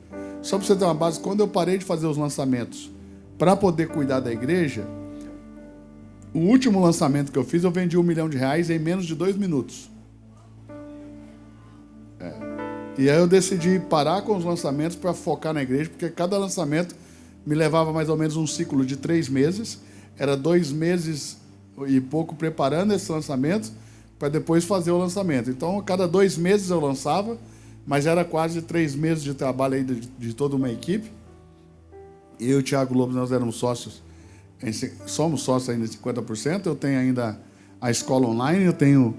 Só para você ter uma base, quando eu parei de fazer os lançamentos para poder cuidar da igreja, o último lançamento que eu fiz, eu vendi R$1 milhão em menos de 2 minutos. E aí eu decidi parar com os lançamentos para focar na igreja, porque cada lançamento me levava mais ou menos um ciclo de 3 meses. Era 2 meses e pouco preparando esse lançamento para depois fazer o lançamento. Então, a cada 2 meses eu lançava, mas era quase 3 meses de trabalho aí de toda uma equipe. Eu e o Thiago Lobos, nós éramos sócios, somos sócios ainda em 50%. Eu tenho ainda a escola online, eu tenho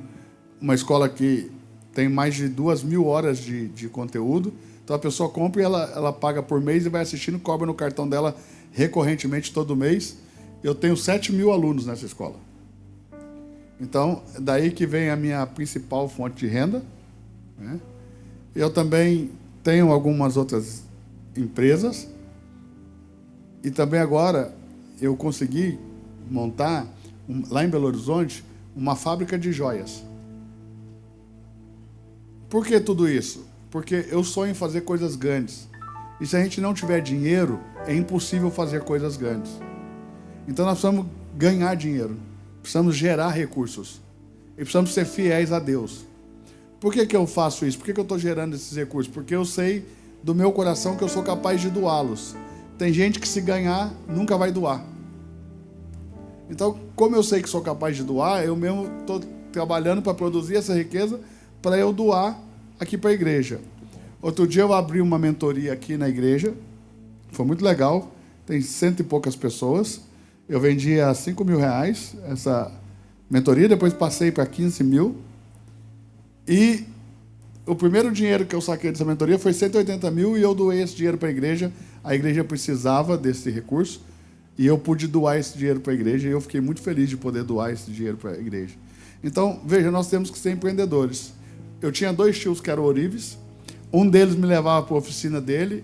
uma escola que tem mais de 2.000 horas de conteúdo. Então a pessoa compra e ela paga por mês e vai assistindo, cobra no cartão dela recorrentemente todo mês. Eu tenho 7.000 alunos nessa escola. Então, daí que vem a minha principal fonte de renda, né? Eu também tenho algumas outras empresas. E também agora eu consegui montar, lá em Belo Horizonte, uma fábrica de joias. Por que tudo isso? Porque eu sonho em fazer coisas grandes. E se a gente não tiver dinheiro, é impossível fazer coisas grandes. Então nós precisamos ganhar dinheiro. Precisamos gerar recursos. E precisamos ser fiéis a Deus. Por que eu faço isso? Por que eu estou gerando esses recursos? Porque eu sei do meu coração que eu sou capaz de doá-los. Tem gente que, se ganhar, nunca vai doar. Então, como eu sei que sou capaz de doar, eu mesmo estou trabalhando para produzir essa riqueza para eu doar aqui para a igreja. Outro dia eu abri uma mentoria aqui na igreja. Foi muito legal. Tem 100 e poucas pessoas. Eu vendi a R$5.000 essa mentoria, depois passei para 15 mil. E o primeiro dinheiro que eu saquei dessa mentoria foi 180 mil e eu doei esse dinheiro para a igreja. A igreja precisava desse recurso e eu pude doar esse dinheiro para a igreja e eu fiquei muito feliz de poder doar esse dinheiro para a igreja. Então, veja, nós temos que ser empreendedores. Eu tinha 2 tios que eram ourives. Um deles me levava para a oficina dele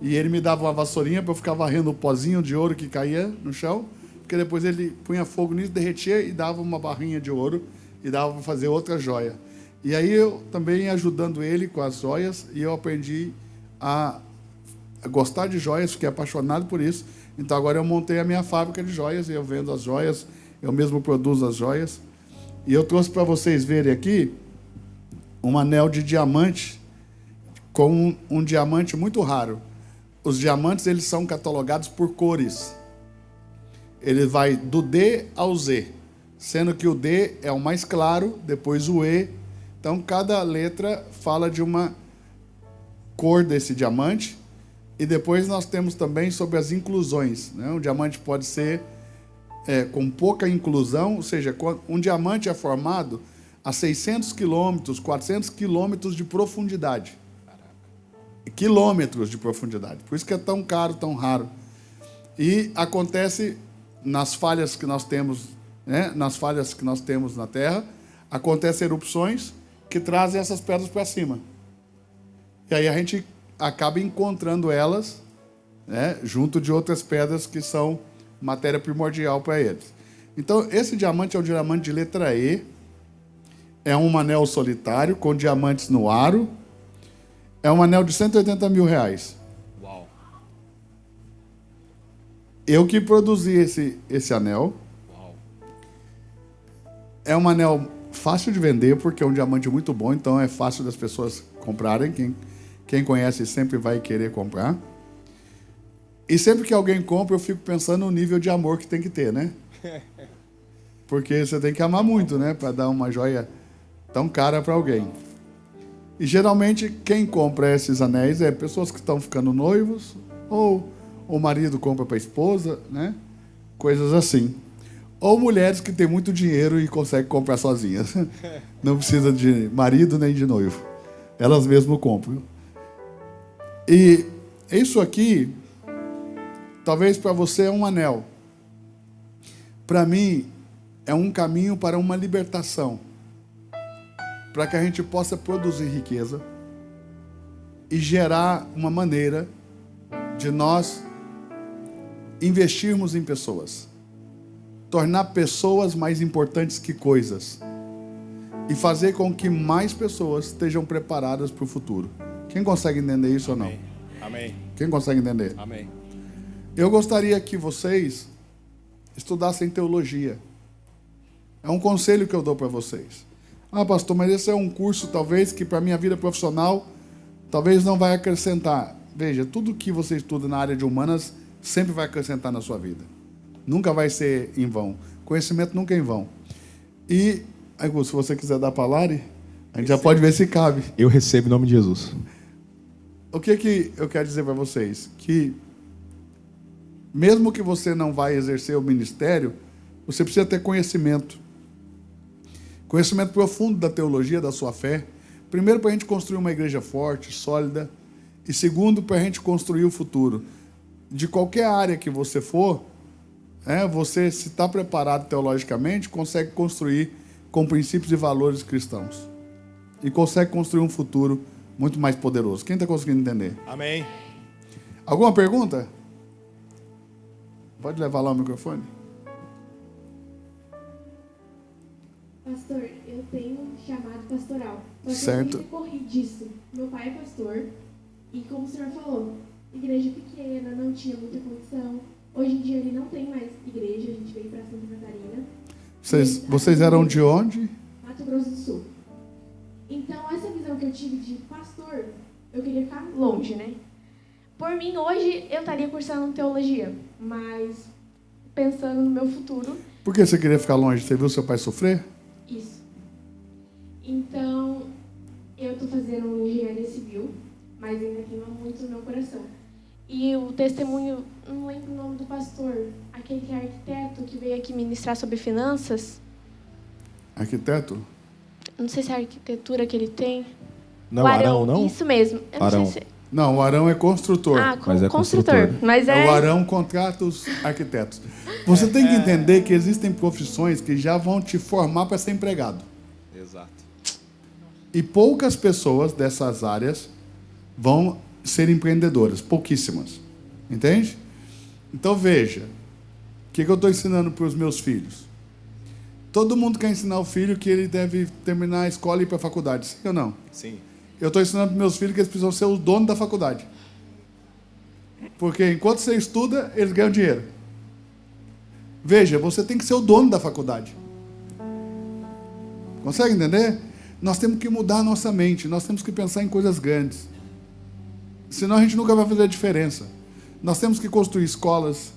e ele me dava uma vassourinha para eu ficar varrendo o pozinho de ouro que caía no chão, porque depois ele punha fogo nisso, derretia e dava uma barrinha de ouro e dava para fazer outra joia. E aí eu também ajudando ele com as joias, e eu aprendi a gostar de joias, fiquei apaixonado por isso. Então agora eu montei a minha fábrica de joias, e eu vendo as joias, eu mesmo produzo as joias. E eu trouxe para vocês verem aqui um anel de diamante, com um diamante muito raro. Os diamantes, eles são catalogados por cores. Ele vai do D ao Z, sendo que o D é o mais claro, depois o E. Então, cada letra fala de uma cor desse diamante. E depois nós temos também sobre as inclusões, né? Um diamante pode ser com pouca inclusão, ou seja, um diamante é formado a 600 quilômetros, 400 quilômetros de profundidade. Quilômetros de profundidade. Por isso que é tão caro, tão raro. E acontece nas falhas que nós temos, né? Nas falhas que nós temos na Terra, acontecem erupções que trazem essas pedras para cima. E aí a gente acaba encontrando elas, né, junto de outras pedras que são matéria primordial para eles. Então, esse diamante é um diamante de letra E, é um anel solitário com diamantes no aro, é um anel de R$180 mil. Uau. Eu que produzi esse anel. Uau. É um anel fácil de vender, porque é um diamante muito bom, então é fácil das pessoas comprarem. Quem conhece sempre vai querer comprar. E sempre que alguém compra, eu fico pensando no nível de amor que tem que ter, né? Porque você tem que amar muito, né? Para dar uma joia tão cara para alguém. E geralmente quem compra esses anéis é pessoas que estão ficando noivos, ou o marido compra para a esposa, né? Coisas assim. Ou mulheres que têm muito dinheiro e conseguem comprar sozinhas. Não precisa de marido nem de noivo. Elas mesmas compram. E isso aqui, talvez para você é um anel. Para mim, é um caminho para uma libertação. Para que a gente possa produzir riqueza e gerar uma maneira de nós investirmos em pessoas. Tornar pessoas mais importantes que coisas. E fazer com que mais pessoas estejam preparadas para o futuro. Quem consegue entender isso? Amém. Ou não? Amém. Quem consegue entender? Amém. Eu gostaria que vocês estudassem teologia. É um conselho que eu dou para vocês. Ah, pastor, mas esse é um curso, talvez, que para a minha vida profissional, talvez não vai acrescentar. Veja, tudo que você estuda na área de humanas sempre vai acrescentar na sua vida. Nunca vai ser em vão. Conhecimento nunca é em vão. E, Augusto, se você quiser dar para a Lari, a gente já pode ver se cabe. Eu recebo em nome de Jesus. O que eu quero dizer para vocês? Que mesmo que você não vai exercer o ministério, você precisa ter conhecimento. Conhecimento profundo da teologia, da sua fé. Primeiro, para a gente construir uma igreja forte, sólida. E segundo, para a gente construir o futuro. De qualquer área que você for, você, se está preparado teologicamente, consegue construir com princípios e valores cristãos. E consegue construir um futuro muito mais poderoso. Quem está conseguindo entender? Amém. Alguma pergunta? Pode levar lá o microfone? Pastor, eu eu tenho um chamado pastoral. Só que Certo. eu sempre corri disso. Meu pai é pastor e, como o senhor falou, igreja pequena, não tinha muita condição. Hoje em dia ele não tem mais igreja, a gente veio para Santa Catarina. Vocês eram de onde? Mato Grosso do Sul. Então, essa visão que eu tive de pastor, eu queria ficar longe, né? Por mim, hoje, eu estaria cursando teologia, mas pensando no meu futuro, Por que você queria ficar longe? Você viu seu pai sofrer? isso. Então, eu estou fazendo engenharia civil, mas ainda queima muito no meu coração. E o testemunho, não lembro o nome do pastor, aquele que é arquiteto, que veio aqui ministrar sobre finanças. Arquiteto? Não sei se é a arquitetura que ele tem. Não, O Arão, não? Isso mesmo. Eu não Arão. sei se... Não, o Arão é construtor. Mas é construtor. construtor. Mas O Arão contrata os arquitetos. Você tem que entender que existem profissões que já vão te formar para ser empregado. Exato. E poucas pessoas dessas áreas vão ser empreendedoras. Pouquíssimas. Entende? Então, veja. O que eu estou ensinando para os meus filhos? Todo mundo quer ensinar o filho que ele deve terminar a escola e ir para a faculdade. Sim ou não? Sim. Eu estou ensinando para meus filhos que eles precisam ser os donos da faculdade. Porque enquanto você estuda, eles ganham dinheiro. Veja, você tem que ser o dono da faculdade. Consegue entender? Nós temos que mudar a nossa mente. Nós temos que pensar em coisas grandes. Senão a gente nunca vai fazer a diferença. Nós temos que construir escolas.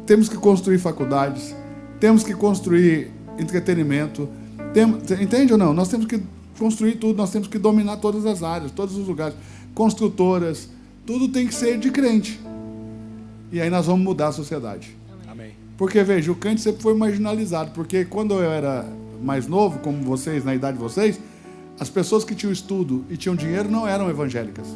Temos que construir faculdades. Temos que construir entretenimento. Entende ou não? Nós temos que construir tudo, nós temos que dominar todas as áreas, todos os lugares. Construtoras, tudo tem que ser de crente. E aí nós vamos mudar a sociedade. Amém. Porque, veja, o crente sempre foi marginalizado. Porque quando eu era mais novo, como vocês, na idade de vocês, as pessoas que tinham estudo e tinham dinheiro não eram evangélicas.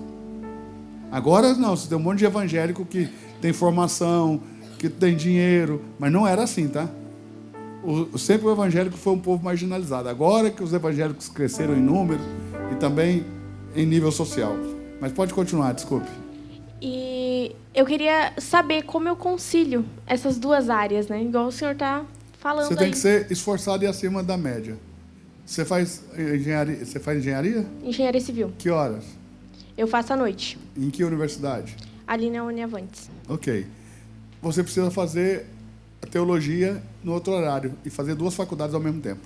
Agora não, você tem um monte de evangélico que tem formação, que tem dinheiro, mas não era assim, tá? Sempre o evangélico foi um povo marginalizado. Agora que os evangélicos cresceram em número e também em nível social. Mas pode continuar, desculpe. E eu queria saber como eu concilio essas duas áreas, né? Igual o senhor está falando Você tem aí. que ser esforçado e acima da média. Você faz engenharia? Você faz engenharia? Engenharia civil. Que horas? Eu faço à noite, Em que universidade? ali na Uniavantes. Ok. Você precisa fazer a teologia no outro horário e fazer 2 faculdades ao mesmo tempo.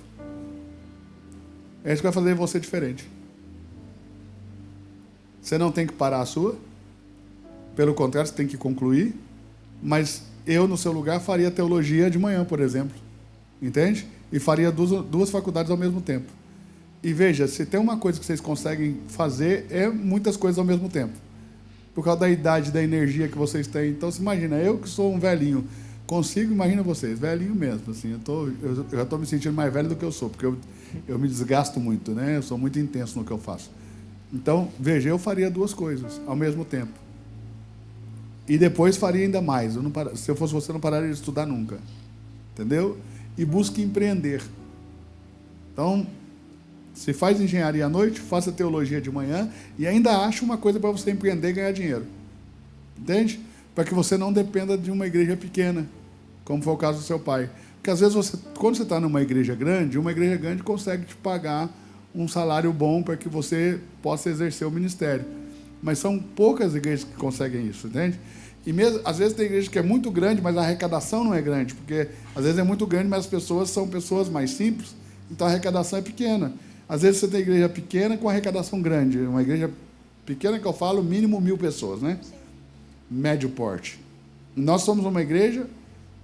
É isso que vai fazer você diferente. Você não tem que parar a sua. Pelo contrário, você tem que concluir. Mas eu, no seu lugar, faria teologia de manhã, por exemplo. Entende? E faria 2 faculdades ao mesmo tempo. E veja, se tem uma coisa que vocês conseguem fazer, é muitas coisas ao mesmo tempo. Por causa da idade, da energia que vocês têm. Então, você imagina, eu que sou um velhinho, consigo, imagina vocês, velhinho mesmo. Assim, eu já estou me sentindo mais velho do que eu sou, porque eu me desgasto muito, né? Eu sou muito intenso no que eu faço. Então, veja, eu faria 2 coisas ao mesmo tempo. E depois faria ainda mais. Se eu fosse você, eu não pararia de estudar nunca. Entendeu? E busque empreender. Então, se faz engenharia à noite, faça teologia de manhã e ainda ache uma coisa para você empreender e ganhar dinheiro. Entende? Para que você não dependa de uma igreja pequena, como foi o caso do seu pai. Porque às vezes, quando você está numa igreja grande consegue te pagar um salário bom para que você possa exercer o ministério. Mas são poucas igrejas que conseguem isso, entende? E mesmo, às vezes tem igreja que é muito grande, mas a arrecadação não é grande, porque às vezes é muito grande, mas as pessoas são pessoas mais simples, então a arrecadação é pequena. Às vezes você tem igreja pequena com arrecadação grande. Uma igreja pequena que eu falo, mínimo 1.000 pessoas, né? Médio porte. Nós somos uma igreja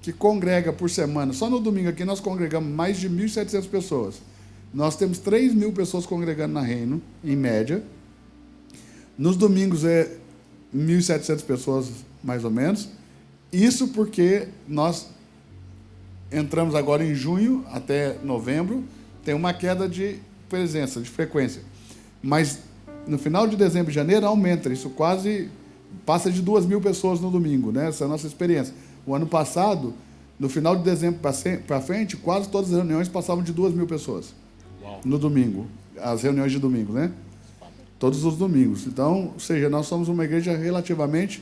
que congrega por semana, só no domingo aqui nós congregamos mais de 1.700 pessoas. Nós temos 3.000 pessoas congregando na Reino, em média. Nos domingos é 1.700 pessoas, mais ou menos. Isso porque nós entramos agora em junho até novembro, tem uma queda de presença, de frequência. Mas no final de dezembro e janeiro aumenta, isso quase passa de 2.000 pessoas no domingo, né? Essa é a nossa experiência. O ano passado, no final de dezembro para frente, quase todas as reuniões passavam de 2.000 pessoas. Uau. No domingo, as reuniões de domingo, né? Todos os domingos. Então, ou seja, nós somos uma igreja relativamente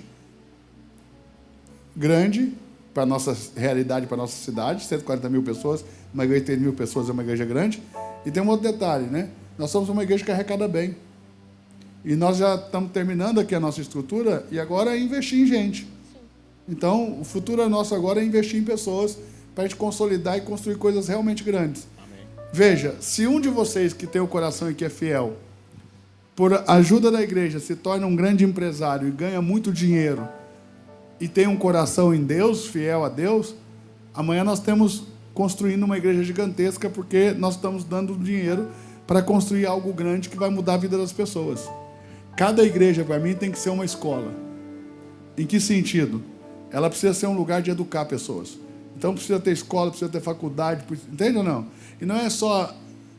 grande para a nossa realidade, para a nossa cidade, 140.000 pessoas, uma igreja de 3.000 pessoas é uma igreja grande, E tem um outro detalhe, né? Nós somos uma igreja que arrecada bem. E nós já estamos terminando aqui a nossa estrutura e agora é investir em gente. Então, o futuro nosso agora é investir em pessoas para a gente consolidar e construir coisas realmente grandes. Amém. Veja, se um de vocês que tem o coração e que é fiel, por ajuda da igreja, se torna um grande empresário e ganha muito dinheiro e tem um coração em Deus, fiel a Deus, amanhã nós estamos construindo uma igreja gigantesca porque nós estamos dando dinheiro para construir algo grande que vai mudar a vida das pessoas. Cada igreja, para mim, tem que ser uma escola. Em que sentido? Ela precisa ser um lugar de educar pessoas. Então precisa ter escola, precisa ter faculdade, entende ou não? E não é só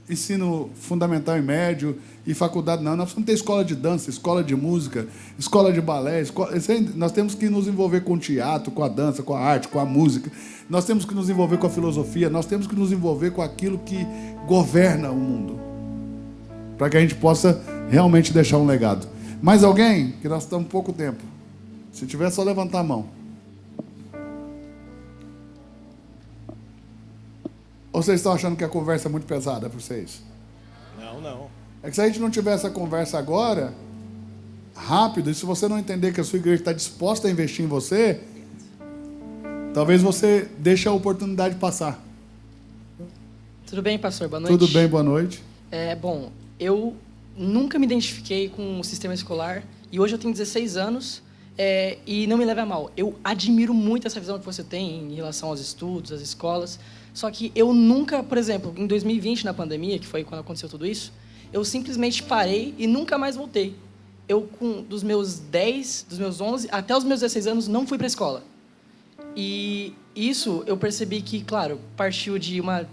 ensino fundamental e médio e faculdade, não. Nós precisamos ter escola de dança, escola de música, escola de balé. Nós temos que nos envolver com o teatro, com a dança, com a arte, com a música. Nós temos que nos envolver com a filosofia. Nós temos que nos envolver com aquilo que governa o mundo. Para que a gente possa realmente deixar um legado. Mais alguém? Que nós estamos pouco tempo. Se tiver, é só levantar a mão. Ou vocês estão achando que a conversa é muito pesada para vocês? Não. É que se a gente não tiver essa conversa agora, rápido, e se você não entender que a sua igreja está disposta a investir em você, talvez você deixe a oportunidade passar. Tudo bem, pastor? Boa noite. Tudo bem, boa noite. Bom, eu nunca me identifiquei com o sistema escolar e hoje eu tenho 16 anos e não me leve a mal. Eu admiro muito essa visão que você tem em relação aos estudos, às escolas. Só que eu nunca, por exemplo, em 2020, na pandemia, que foi quando aconteceu tudo isso, eu simplesmente parei e nunca mais voltei. Eu, dos meus 11 até os meus 16 anos, não fui para a escola. E isso eu percebi que, claro, partiu de uma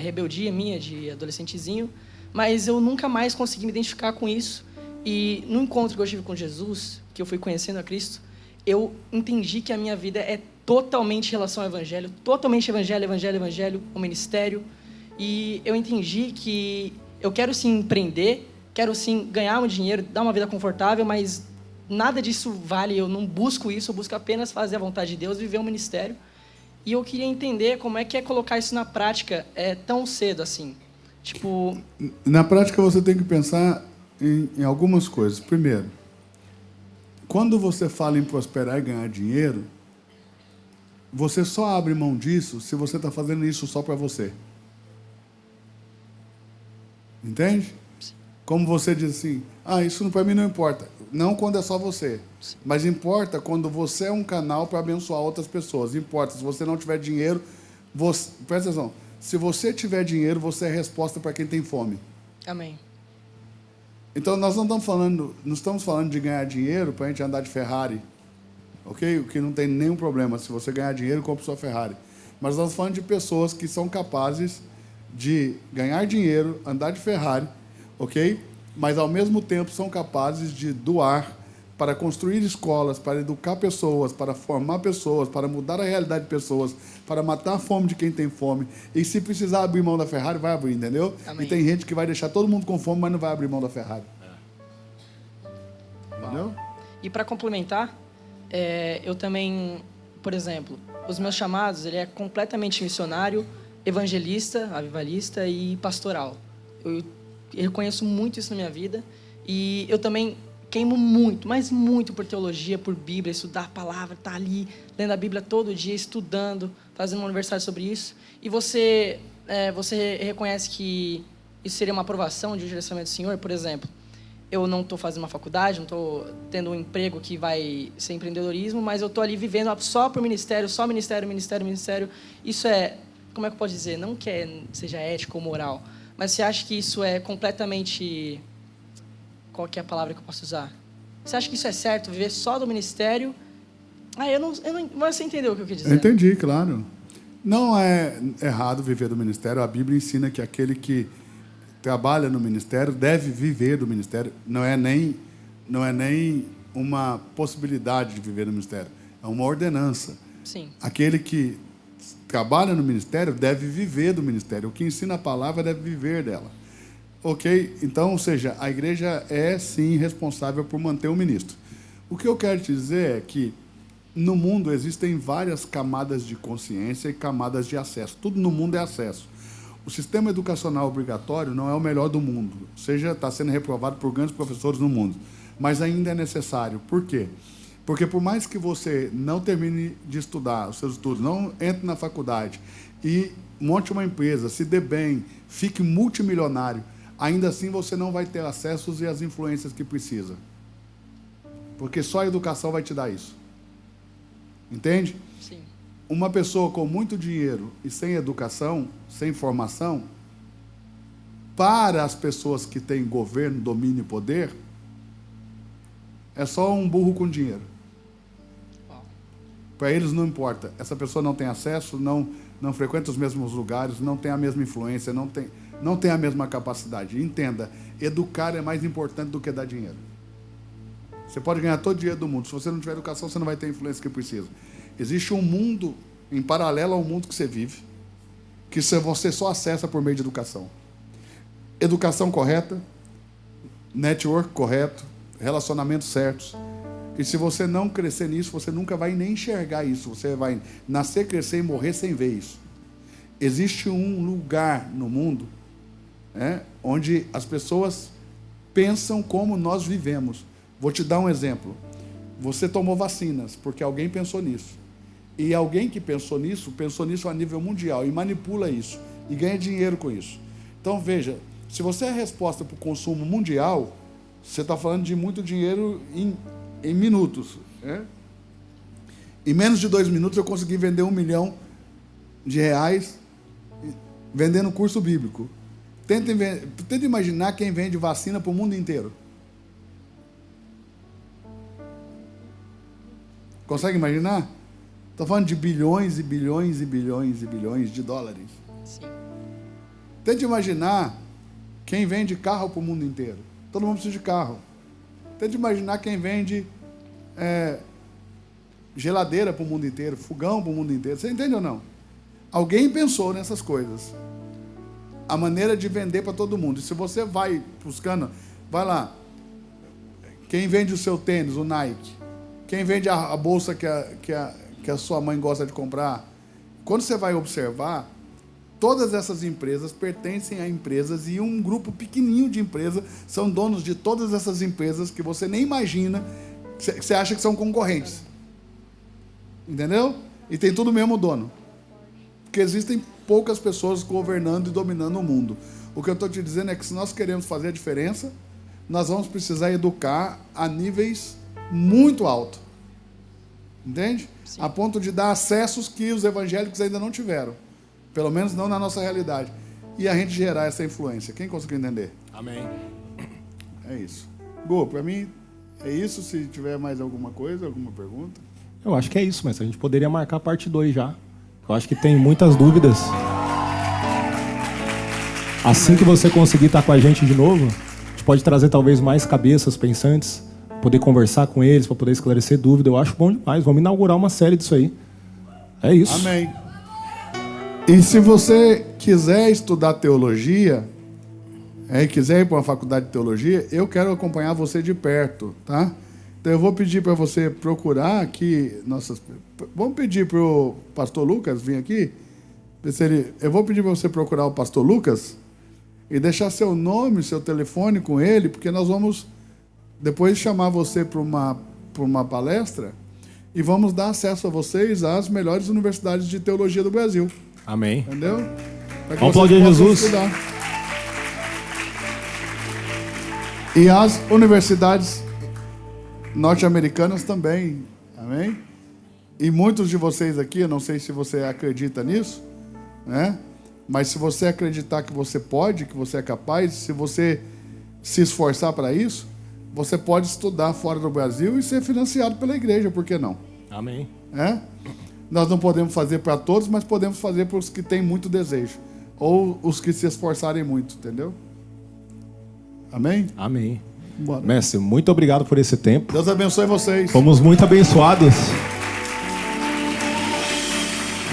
rebeldia minha, de adolescentezinho, mas eu nunca mais consegui me identificar com isso. E no encontro que eu tive com Jesus, que eu fui conhecendo a Cristo, eu entendi que a minha vida é totalmente em relação ao Evangelho, totalmente Evangelho, o ministério. E eu entendi que eu quero sim empreender, quero sim ganhar um dinheiro, dar uma vida confortável, mas nada disso vale, eu não busco isso, eu busco apenas fazer a vontade de Deus, viver um ministério. E eu queria entender como é que é colocar isso na prática tão cedo assim. Tipo... Na prática você tem que pensar em algumas coisas. Primeiro, quando você fala em prosperar e ganhar dinheiro, você só abre mão disso se você está fazendo isso só para você. Entende? Sim. Como você diz assim, isso para mim não importa. Não quando é só você. Sim. Mas importa quando você é um canal para abençoar outras pessoas. Importa, se você não tiver dinheiro, presta atenção, se você tiver dinheiro, você é resposta para quem tem fome. Amém. Então nós não estamos falando de ganhar dinheiro para a gente andar de Ferrari. Ok? O que não tem nenhum problema. Se você ganhar dinheiro, compre sua Ferrari. Mas nós estamos falando de pessoas que são capazes de ganhar dinheiro, andar de Ferrari, ok? Mas, ao mesmo tempo, são capazes de doar para construir escolas, para educar pessoas, para formar pessoas, para mudar a realidade de pessoas, para matar a fome de quem tem fome. E, se precisar abrir mão da Ferrari, vai abrir, entendeu? Amém. E tem gente que vai deixar todo mundo com fome, mas não vai abrir mão da Ferrari. Entendeu? E para complementar, eu também, por exemplo, os meus chamados, ele é completamente missionário, evangelista, avivalista e pastoral. Eu reconheço muito isso na minha vida e eu também queimo muito, mas muito por teologia, por Bíblia, estudar a palavra, estar ali lendo a Bíblia todo dia, estudando, fazendo um aniversário sobre isso. E você reconhece que isso seria uma aprovação de um direcionamento do Senhor? Por exemplo, eu não estou fazendo uma faculdade, não estou tendo um emprego que vai ser empreendedorismo, mas eu estou ali vivendo só por ministério, só ministério. Isso como é que eu posso dizer? Não que seja ético ou moral, mas você acha que isso é completamente... Qual que é a palavra que eu posso usar? Você acha que isso é certo, viver só do ministério? Mas você entendeu o que eu quis dizer? Eu entendi, claro. Não é errado viver do ministério. A Bíblia ensina que aquele que trabalha no ministério deve viver do ministério. Não é nem uma possibilidade de viver no ministério. É uma ordenança. Sim. Aquele que trabalha no ministério deve viver do ministério. O que ensina a palavra deve viver dela. Ok? Então, ou seja, a igreja é, sim, responsável por manter o ministro. O que eu quero te dizer é que no mundo existem várias camadas de consciência e camadas de acesso. Tudo no mundo é acesso. o sistema educacional obrigatório não é o melhor do mundo. Seja, está sendo reprovado por grandes professores no mundo. Mas ainda é necessário. Por quê? Porque por mais que você não termine de estudar os seus estudos, não entre na faculdade e monte uma empresa, se dê bem, fique multimilionário, ainda assim você não vai ter acessos e as influências que precisa. Porque só a educação vai te dar isso. Entende? Sim. Uma pessoa com muito dinheiro e sem educação, sem formação, para as pessoas que têm governo, domínio e poder, é só um burro com dinheiro. Para eles não importa. Essa pessoa não tem acesso, não frequenta os mesmos lugares, não tem a mesma influência, não tem a mesma capacidade. Entenda, educar é mais importante do que dar dinheiro. Você pode ganhar todo o dinheiro do mundo. Se você não tiver educação, você não vai ter a influência que precisa. Existe um mundo em paralelo ao mundo que você vive, que você só acessa por meio de educação. Educação correta, network correto, relacionamentos certos. E se você não crescer nisso, você nunca vai nem enxergar isso. Você vai nascer, crescer e morrer sem ver isso. Existe um lugar no mundo onde as pessoas pensam como nós vivemos. Vou te dar um exemplo. Você tomou vacinas porque alguém pensou nisso. E alguém que pensou nisso a nível mundial e manipula isso e ganha dinheiro com isso. Então, veja, se você é a resposta para o consumo mundial, você está falando de muito dinheiro em minutos. Em menos de 2 minutos eu consegui vender R$1 milhão vendendo curso bíblico. Tenta imaginar quem vende vacina para o mundo inteiro. Consegue imaginar? Estou falando de bilhões e bilhões e bilhões e bilhões de dólares. Sim. Tente imaginar quem vende carro para o mundo inteiro. Todo mundo precisa de carro. Tente imaginar quem vende geladeira para o mundo inteiro, fogão para o mundo inteiro. Você entende ou não? Alguém pensou nessas coisas. A maneira de vender para todo mundo. E se você vai buscando, vai lá. Quem vende o seu tênis, o Nike? Quem vende a bolsa que a sua mãe gosta de comprar? Quando você vai observar, todas essas empresas pertencem a empresas e um grupo pequenininho de empresas são donos de todas essas empresas que você nem imagina, que você acha que são concorrentes. Entendeu? E tem tudo o mesmo dono. Porque existem poucas pessoas governando e dominando o mundo. O que eu estou te dizendo é que se nós queremos fazer a diferença, nós vamos precisar educar a níveis muito altos. Entende? Sim. A ponto de dar acessos que os evangélicos ainda não tiveram. Pelo menos não na nossa realidade. E a gente gerar essa influência. Quem conseguiu entender? Amém. É isso. Gu, para mim é isso. Se tiver mais alguma coisa, alguma pergunta. Eu acho que é isso, mas a gente poderia marcar a parte 2 já. Eu acho que tem muitas dúvidas. Assim que você conseguir estar com a gente de novo, a gente pode trazer talvez mais cabeças pensantes, poder conversar com eles, para poder esclarecer dúvida. Eu acho bom demais. Vamos inaugurar uma série disso aí. É isso. Amém. E se você quiser estudar teologia, quiser ir para uma faculdade de teologia, eu quero acompanhar você de perto, tá? Então eu vou pedir para você procurar aqui vamos pedir para o pastor Lucas vir aqui. Eu vou pedir para você procurar o pastor Lucas e deixar seu nome, seu telefone com ele, porque nós vamos depois chamar você para uma palestra e vamos dar acesso a vocês às melhores universidades de teologia do Brasil. Amém. Entendeu? Vamos aplaudir Jesus. Estudar. E as universidades norte-americanas também. Amém? E muitos de vocês aqui, eu não sei se você acredita nisso, né? Mas se você acreditar que você pode, que você é capaz, se você se esforçar para isso, você pode estudar fora do Brasil e ser financiado pela igreja, por que não? Amém. Nós não podemos fazer para todos, mas podemos fazer para os que têm muito desejo. Ou os que se esforçarem muito, entendeu? Amém? Amém. Bora. Mestre, muito obrigado por esse tempo. Deus abençoe vocês. Fomos muito abençoados.